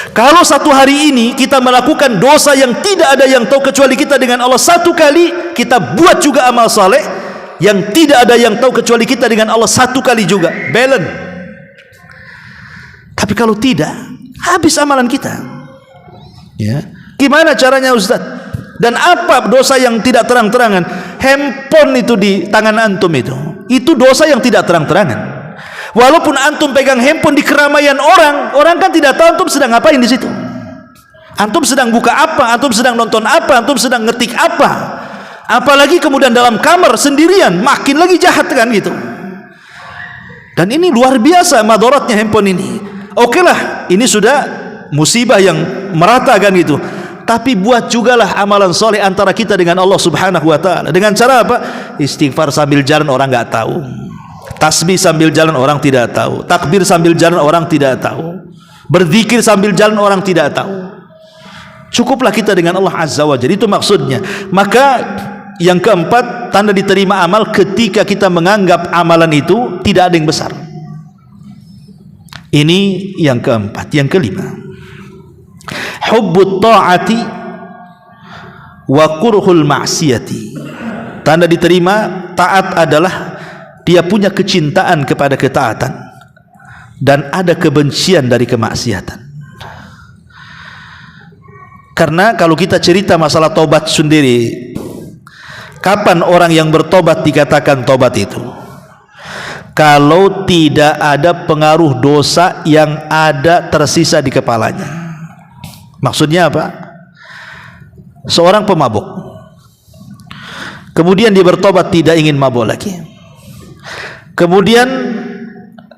Kalau satu hari ini kita melakukan dosa yang tidak ada yang tahu kecuali kita dengan Allah, satu kali kita buat juga amal soleh yang tidak ada yang tahu kecuali kita dengan Allah, satu kali juga, balance. Tapi kalau tidak, habis amalan kita. Ya. Gimana caranya Ustaz? Dan apa dosa yang tidak terang-terangan? Handphone itu di tangan antum itu dosa yang tidak terang-terangan. Walaupun antum pegang handphone di keramaian orang kan tidak tahu antum sedang ngapain di situ. Antum sedang buka apa? Antum sedang nonton apa? Antum sedang ngetik apa? Apalagi kemudian dalam kamar sendirian, makin lagi jahat kan gitu. Dan ini luar biasa madaratnya handphone ini. Oke lah, ini sudah musibah yang merata kan gitu. Tapi buat jugalah amalan soleh antara kita dengan Allah Subhanahu wa ta'ala. Dengan cara apa? Istighfar sambil jalan orang nggak tahu, tasbih sambil jalan orang tidak tahu, takbir sambil jalan orang tidak tahu, berzikir sambil jalan orang tidak tahu. Cukuplah kita dengan Allah Azza wa Jalla, itu maksudnya. Maka yang keempat, tanda diterima amal ketika kita menganggap amalan itu tidak ada yang besar. Ini yang keempat. Yang kelima, hubbut ta'ati wa kurhul ma'siyati. Tanda diterima taat adalah dia punya kecintaan kepada ketaatan dan ada kebencian dari kemaksiatan. Karena kalau kita cerita masalah tobat sendiri, kapan orang yang bertobat dikatakan tobat itu? Kalau tidak ada pengaruh dosa yang ada tersisa di kepalanya. Maksudnya apa? Seorang pemabuk, kemudian dia bertobat tidak ingin mabuk lagi. Kemudian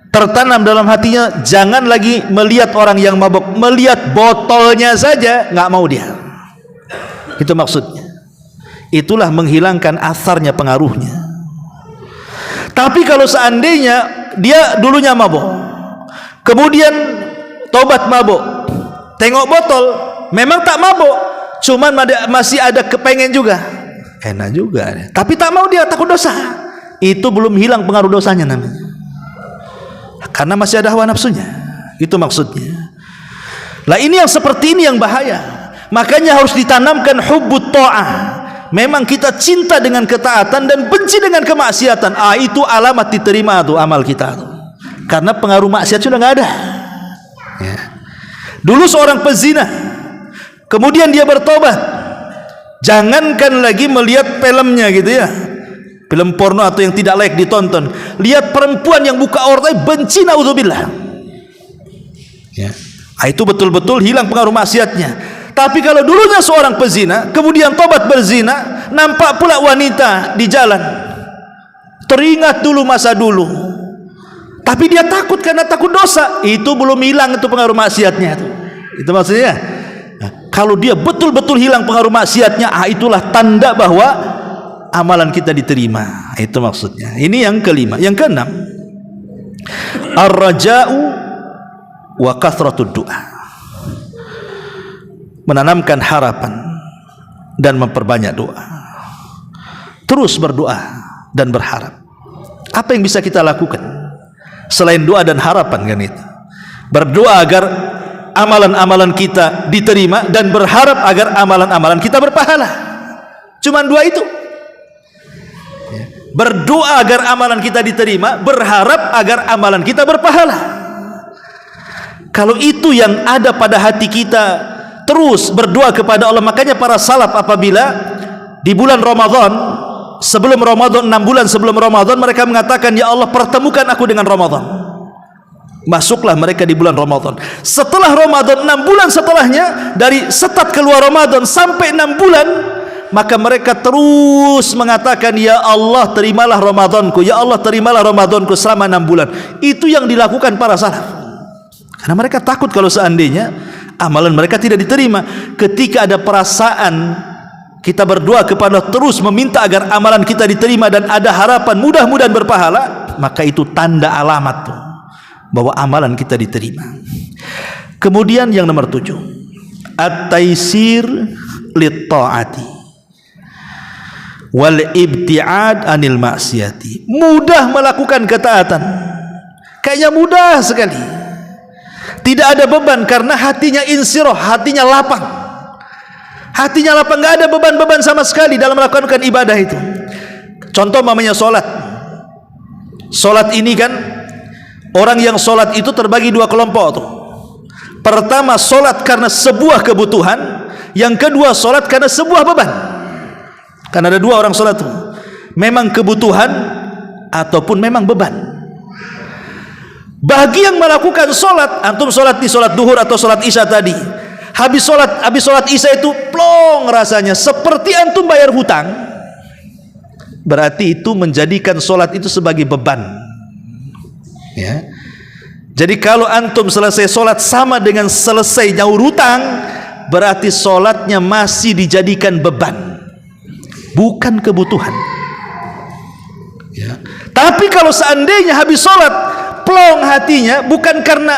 tertanam dalam hatinya, jangan lagi melihat orang yang mabuk, melihat botolnya saja nggak mau dia. Itu maksudnya. Itulah menghilangkan asarnya, pengaruhnya. Tapi kalau seandainya dia dulunya mabuk, kemudian tobat mabuk, tengok botol, memang tak mabuk, cuman masih ada kepengen juga, enak juga, tapi tak mau dia, takut dosa. Itu belum hilang pengaruh dosanya namanya, karena masih ada hawa nafsunya. Itu maksudnya. Lah ini yang seperti ini yang bahaya. Makanya harus ditanamkan hubbut ta'ah. Memang kita cinta dengan ketaatan dan benci dengan kemaksiatan. Itu alamat diterima tuh amal kita tuh. Karena pengaruh maksiat sudah nggak ada. Ya. Dulu seorang pezina, kemudian dia bertobat. Jangankan lagi melihat filmnya gitu ya, film porno atau yang tidak layak ditonton. Lihat perempuan yang buka aurat, benci, naudzubillah. Ya. Itu betul-betul hilang pengaruh maksiatnya. Tapi kalau dulunya seorang pezina, kemudian tobat berzina, nampak pula wanita di jalan, teringat dulu masa dulu, tapi dia takut karena takut dosa. Itu belum hilang itu pengaruh maksiatnya. Itu maksudnya. Nah, kalau dia betul-betul hilang pengaruh maksiatnya, itulah tanda bahwa amalan kita diterima. Itu maksudnya. Ini yang kelima. Yang keenam, ar-raja'u wa kathratud du'a. Menanamkan harapan dan memperbanyak doa. Terus berdoa dan berharap. Apa yang bisa kita lakukan selain doa dan harapan kan itu? Berdoa agar amalan-amalan kita diterima dan berharap agar amalan-amalan kita berpahala. Cuman dua itu. Berdoa agar amalan kita diterima, berharap agar amalan kita berpahala. Kalau itu yang ada pada hati kita, terus berdoa kepada Allah. Makanya para salaf apabila di bulan Ramadan, sebelum Ramadan, 6 bulan sebelum Ramadan, mereka mengatakan, ya Allah pertemukan aku dengan Ramadan. Masuklah mereka di bulan Ramadan. Setelah Ramadan, 6 bulan setelahnya, dari start keluar Ramadan sampai 6 bulan, maka mereka terus mengatakan, ya Allah terimalah Ramadanku, ya Allah terimalah Ramadanku selama 6 bulan. Itu yang dilakukan para salaf. Karena mereka takut kalau seandainya amalan mereka tidak diterima. Ketika ada perasaan kita berdoa kepada Allah, terus meminta agar amalan kita diterima dan ada harapan mudah-mudahan berpahala, maka itu tanda alamat tuh, bahwa amalan kita diterima. Kemudian yang nomor 7, at-taisir lit-ta'ati wal ibti'ad anil maksiati. Mudah melakukan ketaatan, kayaknya mudah sekali. Tidak ada beban karena hatinya insirah, hatinya lapang. Hatinya lapang, nggak ada beban-beban sama sekali dalam melakukan ibadah itu. Contoh namanya solat. Solat ini kan, orang yang solat itu terbagi dua kelompok tuh. Pertama solat karena sebuah kebutuhan, yang kedua solat karena sebuah beban. Karena ada dua orang solat tuh, memang kebutuhan ataupun memang beban. Bagi yang melakukan solat, antum solat di solat duhur atau solat isya tadi, habis solat isya itu plong rasanya seperti antum bayar hutang, berarti itu menjadikan solat itu sebagai beban. Ya. Jadi kalau antum selesai solat sama dengan selesai nyaur hutang, berarti solatnya masih dijadikan beban, bukan kebutuhan. Ya. Tapi kalau seandainya habis solat plong hatinya, bukan karena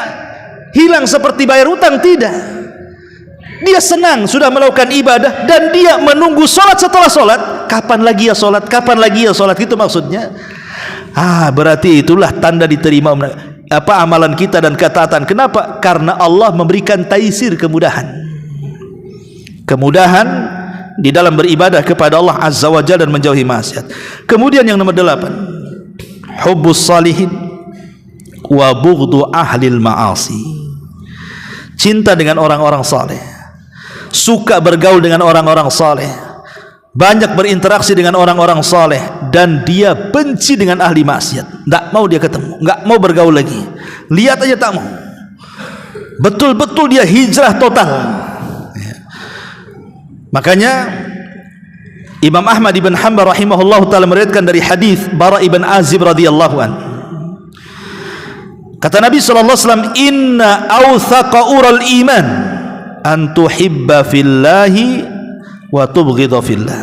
hilang seperti bayar hutang, tidak. Dia senang sudah melakukan ibadah dan dia menunggu solat setelah solat. Kapan lagi ya solat? Kapan lagi ya solat? Itu maksudnya. Berarti itulah tanda diterima amalan kita dan ketaatan. Kenapa? Karena Allah memberikan taisir, kemudahan. Kemudahan di dalam beribadah kepada Allah Azza wa Jalla dan menjauhi maksiat. Kemudian yang nomor 8, hubbus salihin wa bughdu ahlil ma'asi. Cinta dengan orang-orang saleh, suka bergaul dengan orang-orang saleh, banyak berinteraksi dengan orang-orang saleh, dan dia benci dengan ahli maksiat. Tak mau dia ketemu, enggak mau bergaul lagi. Lihat aja tak mau. Betul-betul dia hijrah total. Makanya Imam Ahmad ibn Hanbal rahimahullah taala meriwayatkan dari hadis Bara ibn Azib radhiyallahu an. Kata Nabi sallallahu alaihi wasallam, "Inna awthaqa ural iman an tuhibba fillahi wa tubghidha fillah."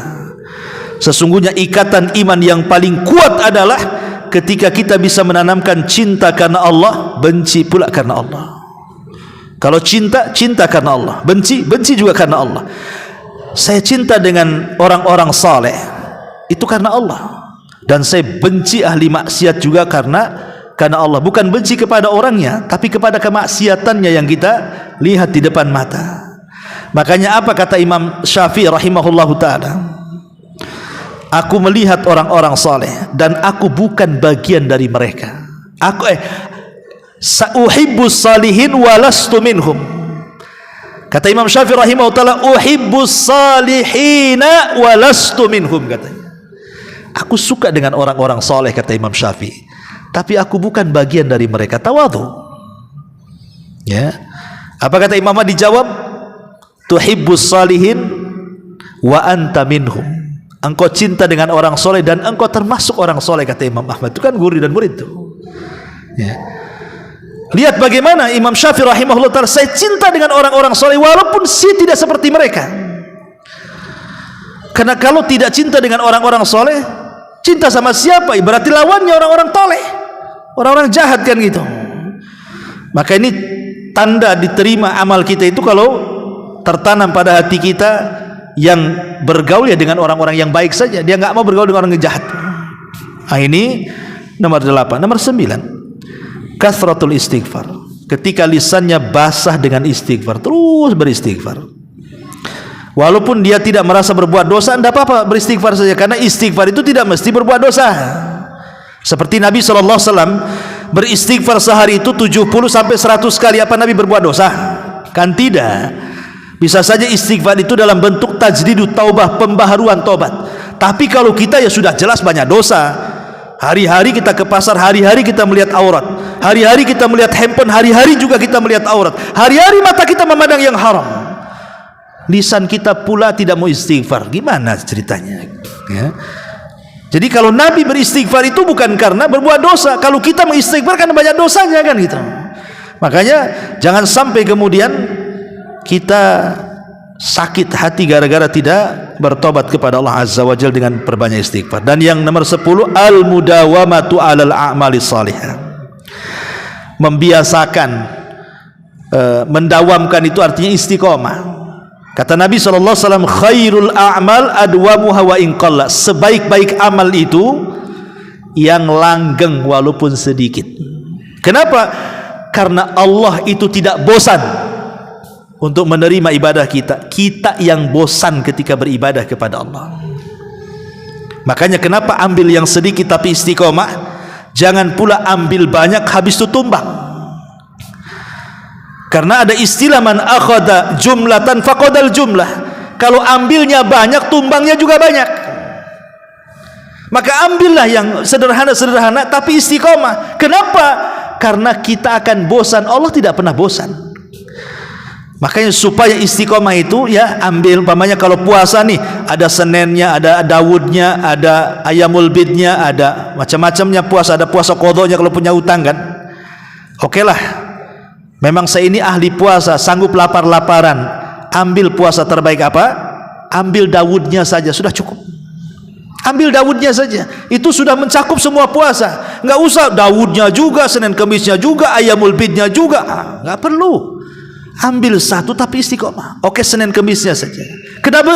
Sesungguhnya ikatan iman yang paling kuat adalah ketika kita bisa menanamkan cinta karena Allah, benci pula karena Allah. Kalau cinta, cinta karena Allah, benci, benci juga karena Allah. Saya cinta dengan orang-orang saleh itu karena Allah, dan saya benci ahli maksiat juga karena Allah. Bukan benci kepada orangnya, tapi kepada kemaksiatannya yang kita lihat di depan mata. Makanya apa kata Imam Syafi'i rahimahullahu taala? Aku melihat orang-orang saleh dan aku bukan bagian dari mereka. Sa'uhibbus salihin walastu minhum. Kata Imam Syafi'i rahimahullah ta'ala, uhibbus salihina walastu minhum, katanya. Aku suka dengan orang-orang saleh, kata Imam Syafi'i, tapi aku bukan bagian dari mereka. Tawadhu. Ya. Apa kata Imam Ahmad dijawab? Tuhibbus salihin wa anta minhum. Engkau cinta dengan orang soleh dan engkau termasuk orang soleh, kata Imam Ahmad. Itu kan guru dan murid itu. Ya. Lihat bagaimana Imam Syafi'i rahimahullah ta'ala, saya cinta dengan orang-orang soleh walaupun saya tidak seperti mereka. Karena kalau tidak cinta dengan orang-orang soleh, cinta sama siapa? Berarti lawannya orang-orang toleh, orang-orang jahat kan gitu. Maka ini tanda diterima amal kita itu kalau tertanam pada hati kita yang bergaul ya dengan orang-orang yang baik saja. Dia nggak mau bergaul dengan orang yang jahat. Nah, ini nomor 8. Nomor 9, kasratul istighfar. Ketika lisannya basah dengan istighfar, terus beristighfar. Walaupun dia tidak merasa berbuat dosa, tidak apa-apa, beristighfar saja. Karena istighfar itu tidak mesti berbuat dosa. Seperti Nabi SAW beristighfar sehari itu 70 sampai 100 kali. Apa Nabi berbuat dosa? Kan tidak. Bisa saja istighfar itu dalam bentuk tajdidut taubah, pembaharuan tobat. Tapi kalau kita ya sudah jelas banyak dosa. Hari-hari kita ke pasar, hari-hari kita melihat aurat, hari-hari kita melihat handphone, hari-hari juga kita melihat aurat, hari-hari mata kita memandang yang haram. Lisan kita pula tidak mau istighfar. Gimana ceritanya? Ya. Jadi kalau Nabi beristighfar itu bukan karena berbuat dosa. Kalau kita mengistighfar karena banyak dosanya kan gitu. Makanya jangan sampai kemudian kita sakit hati gara-gara tidak bertobat kepada Allah Azza wa Jalla dengan perbanyak istighfar. Dan yang nomor 10, al-mudawamatu 'alal a'mali salihah. Membiasakan, mendawamkan itu artinya istiqomah. Kata Nabi SAW, khairul a'mal adwamuha wa in qalla. Sebaik-baik amal itu yang langgeng walaupun sedikit. Kenapa? Karena Allah itu tidak bosan untuk menerima ibadah kita. Kita yang bosan ketika beribadah kepada Allah. Makanya kenapa ambil yang sedikit tapi istiqomah, jangan pula ambil banyak habis itu tumbang. Karena ada istilah man akhadha jumlatan faqadal jumlah. Kalau ambilnya banyak, tumbangnya juga banyak. Maka ambillah yang sederhana-sederhana tapi istiqomah. Kenapa? Karena kita akan bosan. Allah tidak pernah bosan. Makanya supaya istiqomah itu ya ambil, umpamanya kalau puasa nih ada Seninnya, ada Dawudnya, ada Ayamul Bidnya, ada macam-macamnya puasa, ada puasa qadhonya kalau punya utang kan. Oke lah, memang saya ini ahli puasa, sanggup lapar-laparan, ambil puasa terbaik apa? Ambil Dawudnya saja, sudah cukup. Ambil Dawudnya saja, itu sudah mencakup semua puasa. Nggak usah Dawudnya juga, Senin Kemisnya juga, Ayamul Bidnya juga, nggak perlu. Ambil satu tapi istiqomah. Oke, Senin Kemisnya saja.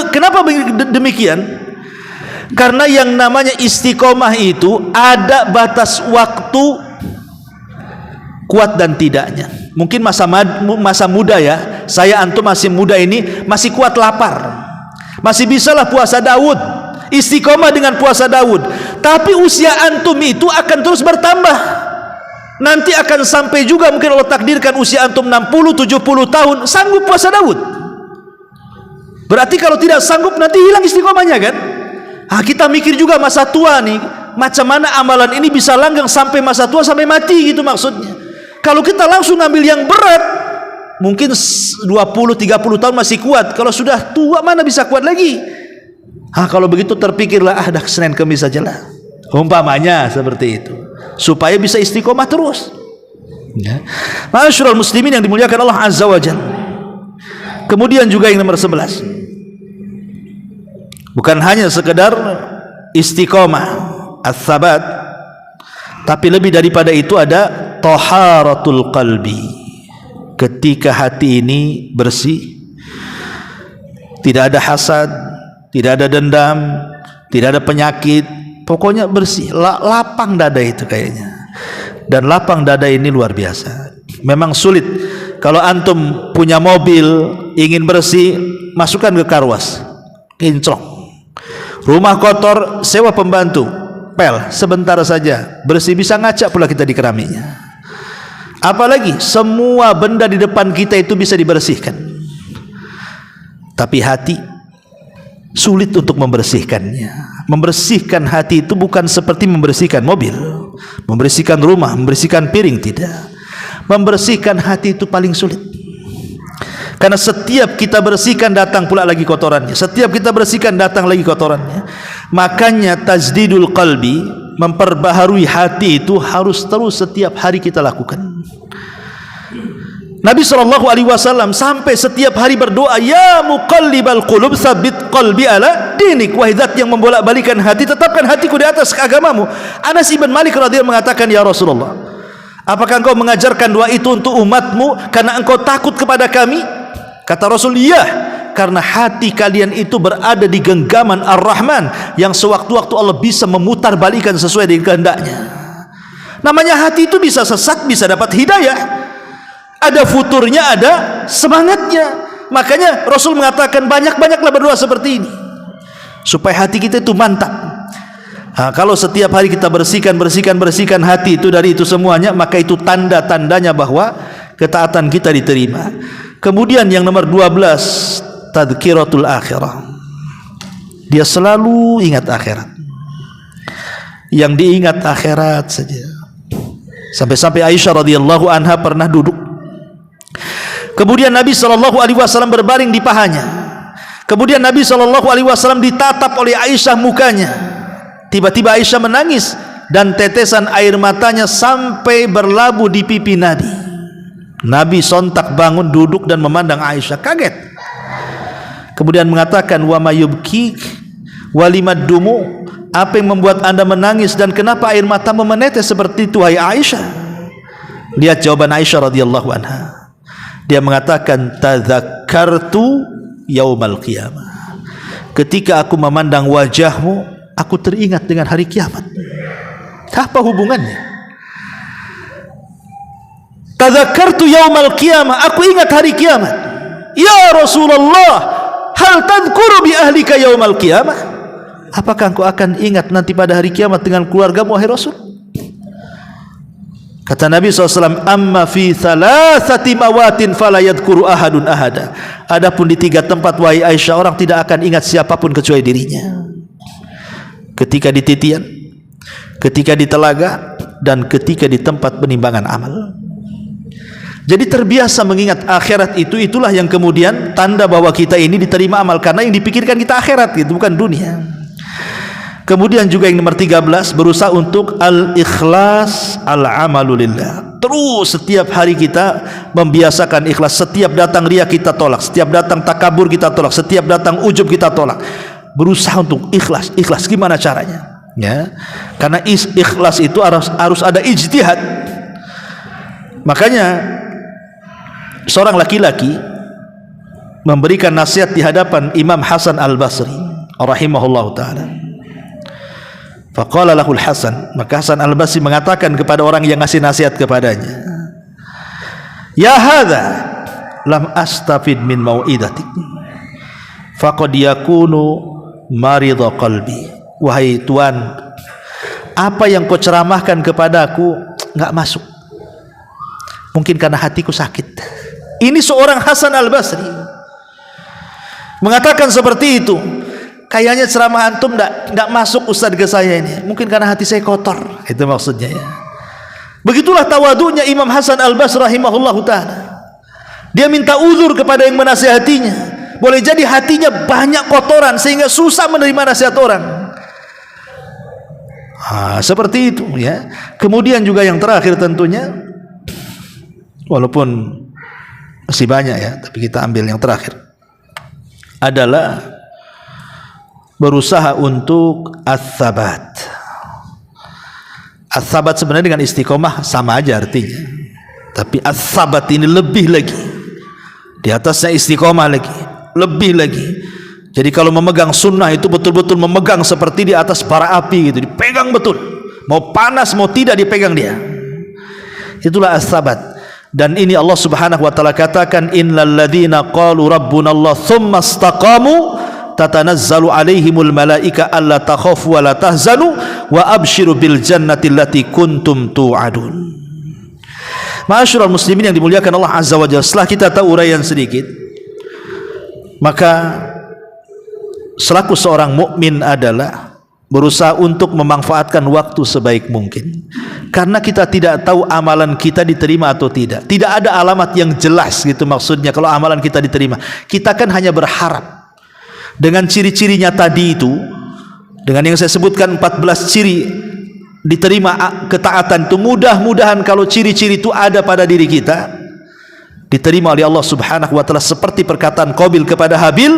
Kenapa demikian? Karena yang namanya istiqomah itu ada batas waktu kuat dan tidaknya. Mungkin masa muda ya, saya antum masih muda ini masih kuat lapar, masih bisalah puasa Daud, istiqomah dengan puasa Daud. Tapi usia antum itu akan terus bertambah. Nanti akan sampai juga mungkin Allah takdirkan usia antum 60-70 tahun sanggup puasa Daud. Berarti kalau tidak sanggup nanti hilang istiqomahnya kan? Kita mikir juga masa tua nih, macam mana amalan ini bisa langgeng sampai masa tua, sampai mati gitu maksudnya. Kalau kita langsung ambil yang berat, mungkin 20-30 tahun masih kuat. Kalau sudah tua mana bisa kuat lagi? Kalau begitu terpikirlah, dah Senin Kamis sajalah. Umpamanya seperti itu, supaya bisa istiqomah terus. Ya. Ma'asyiral muslimin yang dimuliakan Allah Azza wa Jalla. Kemudian juga yang nomor 11, bukan hanya sekedar istiqomah, ats-tsabat, tapi lebih daripada itu ada taharatul qalbi. Ketika hati ini bersih, tidak ada hasad, tidak ada dendam, tidak ada penyakit, pokoknya bersih, lapang dada itu kayaknya. Dan lapang dada ini luar biasa. Memang sulit. Kalau antum punya mobil ingin bersih, masukkan ke karwas, kinclong. Rumah kotor, sewa pembantu, pel, sebentar saja bersih, bisa ngaca pula kita di keramiknya. Apalagi semua benda di depan kita itu bisa dibersihkan. Tapi hati sulit untuk membersihkannya. Membersihkan hati itu bukan seperti membersihkan mobil, membersihkan rumah, membersihkan piring, tidak. Membersihkan hati itu paling sulit. Karena setiap kita bersihkan datang pula lagi kotorannya. Setiap kita bersihkan datang lagi kotorannya. Makanya tajdidul qalbi, memperbaharui hati itu harus terus setiap hari kita lakukan. Nabi SAW sampai setiap hari berdoa, ya muqallibal qulub tsabbit qalbi ala dinik. Wahai zat yang membolak-balikan hati, tetapkan hatiku di atas agamamu. Anas ibn Malik radhiyallahu mengatakan, ya Rasulullah, apakah engkau mengajarkan doa itu untuk umatmu karena engkau takut kepada kami? Kata Rasul, iya, karena hati kalian itu berada di genggaman Ar-Rahman, yang sewaktu-waktu Allah bisa memutar balikan sesuai dengan kehendaknya. Namanya hati itu bisa sesat, bisa dapat hidayah. Ada futurnya, ada semangatnya. Makanya Rasul mengatakan banyak-banyaklah berdoa seperti ini, supaya hati kita itu mantap. Kalau setiap hari kita bersihkan hati itu dari itu semuanya, maka itu tanda-tandanya bahwa ketaatan kita diterima. Kemudian yang nomor 12, tadhkiratul akhirah. Dia selalu ingat akhirat. Yang diingat akhirat saja. Sampai-sampai Aisyah radhiyallahu anha pernah duduk. Kemudian Nabi SAW berbaring di pahanya. Kemudian Nabi SAW ditatap oleh Aisyah mukanya. Tiba-tiba Aisyah menangis dan tetesan air matanya sampai berlabuh di pipi Nabi. Nabi sontak bangun, duduk dan memandang Aisyah, kaget. Kemudian mengatakan, wa mayubkik walimad dumu, apa yang membuat anda menangis dan kenapa air matamu menetes seperti itu, hai Aisyah? Lihat jawaban Aisyah radhiyallahu anha. Dia mengatakan, tadzakkartu yaumal qiyamah. Ketika aku memandang wajahmu, aku teringat dengan hari kiamat. Apa hubungannya? Tadzakkartu yaumal qiyamah, aku ingat hari kiamat. Ya Rasulullah, hal tadhkuru bi ahlika yaumal qiyamah? Apakah engkau akan ingat nanti pada hari kiamat dengan keluargamu, wahai Rasul? Kata Nabi SAW, amma fi thalathati mawatin fala yadhkuru ahadun ahada. Adapun di 3 tempat, wahai Aisyah, orang tidak akan ingat siapapun kecuali dirinya. Ketika di titian, ketika di telaga, dan ketika di tempat penimbangan amal. Jadi terbiasa mengingat akhirat itu, itulah yang kemudian tanda bahwa kita ini diterima amal, karena yang dipikirkan kita akhirat, itu bukan dunia. Kemudian juga yang nomor 13, berusaha untuk al-ikhlas al-amalulillah. Terus setiap hari kita membiasakan ikhlas. Setiap datang riya kita tolak, setiap datang takabur kita tolak, setiap datang ujub kita tolak. Berusaha untuk ikhlas. Ikhlas gimana caranya? Ya, karena ikhlas itu harus ada ijtihad. Makanya seorang laki-laki memberikan nasihat di hadapan Imam Hasan Al-Basri rahimahullahu taala. Faqala lahul Hasan, maka Hasan Al-Basri mengatakan kepada orang yang ngasih nasihat kepadanya, ya hadza lam astafid min mau'idatik faqad yakunu maridha qalbi. Wahai tuan, apa yang kau ceramahkan kepadaku enggak masuk, mungkin karena hatiku sakit. Ini seorang Hasan Al-Basri. mengatakan seperti itu. Kayaknya ceramah antum enggak masuk Ustaz ke saya ini. Mungkin karena hati saya kotor. Itu maksudnya ya. Begitulah tawadunya Imam Hasan Al-Basri rahimahullahu taala. Dia minta uzur kepada yang menasihatinya. Boleh jadi hatinya banyak kotoran sehingga susah menerima nasihat orang. Seperti itu ya. Kemudian juga yang terakhir tentunya, walaupun masih banyak ya, tapi kita ambil yang terakhir, adalah berusaha untuk as-sabat. As-sabat sebenarnya dengan istiqomah sama aja artinya, tapi as-sabat ini lebih lagi, di atasnya istiqomah lagi, lebih lagi. Jadi kalau memegang sunnah itu betul-betul memegang seperti di atas bara api gitu, dipegang betul, mau panas mau tidak dipegang dia. Itulah as-sabat. Dan ini Allah Subhanahu wa taala katakan, innal ladzina qalu rabbunallah tsumma istaqamu tatanazzalu alaihimul malaika alla takhafu wa la tahzanu wa abshiru bil jannati allati kuntum tu'adun. Ma'asyiral muslimin yang dimuliakan Allah Azza wa Jalla, setelah kita tahu uraian sedikit, maka selaku seorang mukmin adalah berusaha untuk memanfaatkan waktu sebaik mungkin, karena kita tidak tahu amalan kita diterima atau tidak. Tidak ada alamat yang jelas gitu maksudnya kalau amalan kita diterima. Kita kan hanya berharap dengan ciri-cirinya tadi itu, dengan yang saya sebutkan 14 ciri diterima ketaatan itu, mudah-mudahan kalau ciri-ciri itu ada pada diri kita, diterima oleh Allah Subhanahu wa taala, seperti perkataan Qabil kepada Habil,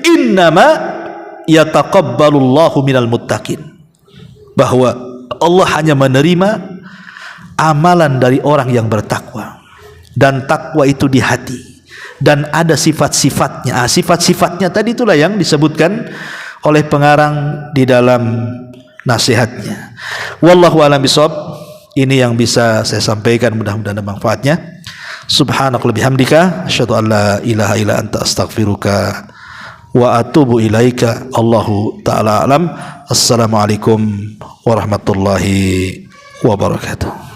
innama yataqabbalullahu minal muttaqin, bahwa Allah hanya menerima amalan dari orang yang bertakwa, dan takwa itu di hati, dan ada sifat-sifatnya. Sifat-sifatnya tadi itulah yang disebutkan oleh pengarang di dalam nasihatnya. Wallahu a'lam bishawab. Ini yang bisa saya sampaikan, mudah-mudahan ada manfaatnya. Subhanakallahumma bihamdika asyhadu an la ilaha illa anta astaghfiruka wa atubu ilaika. Allahu ta'ala alam. Assalamualaikum warahmatullahi wabarakatuh.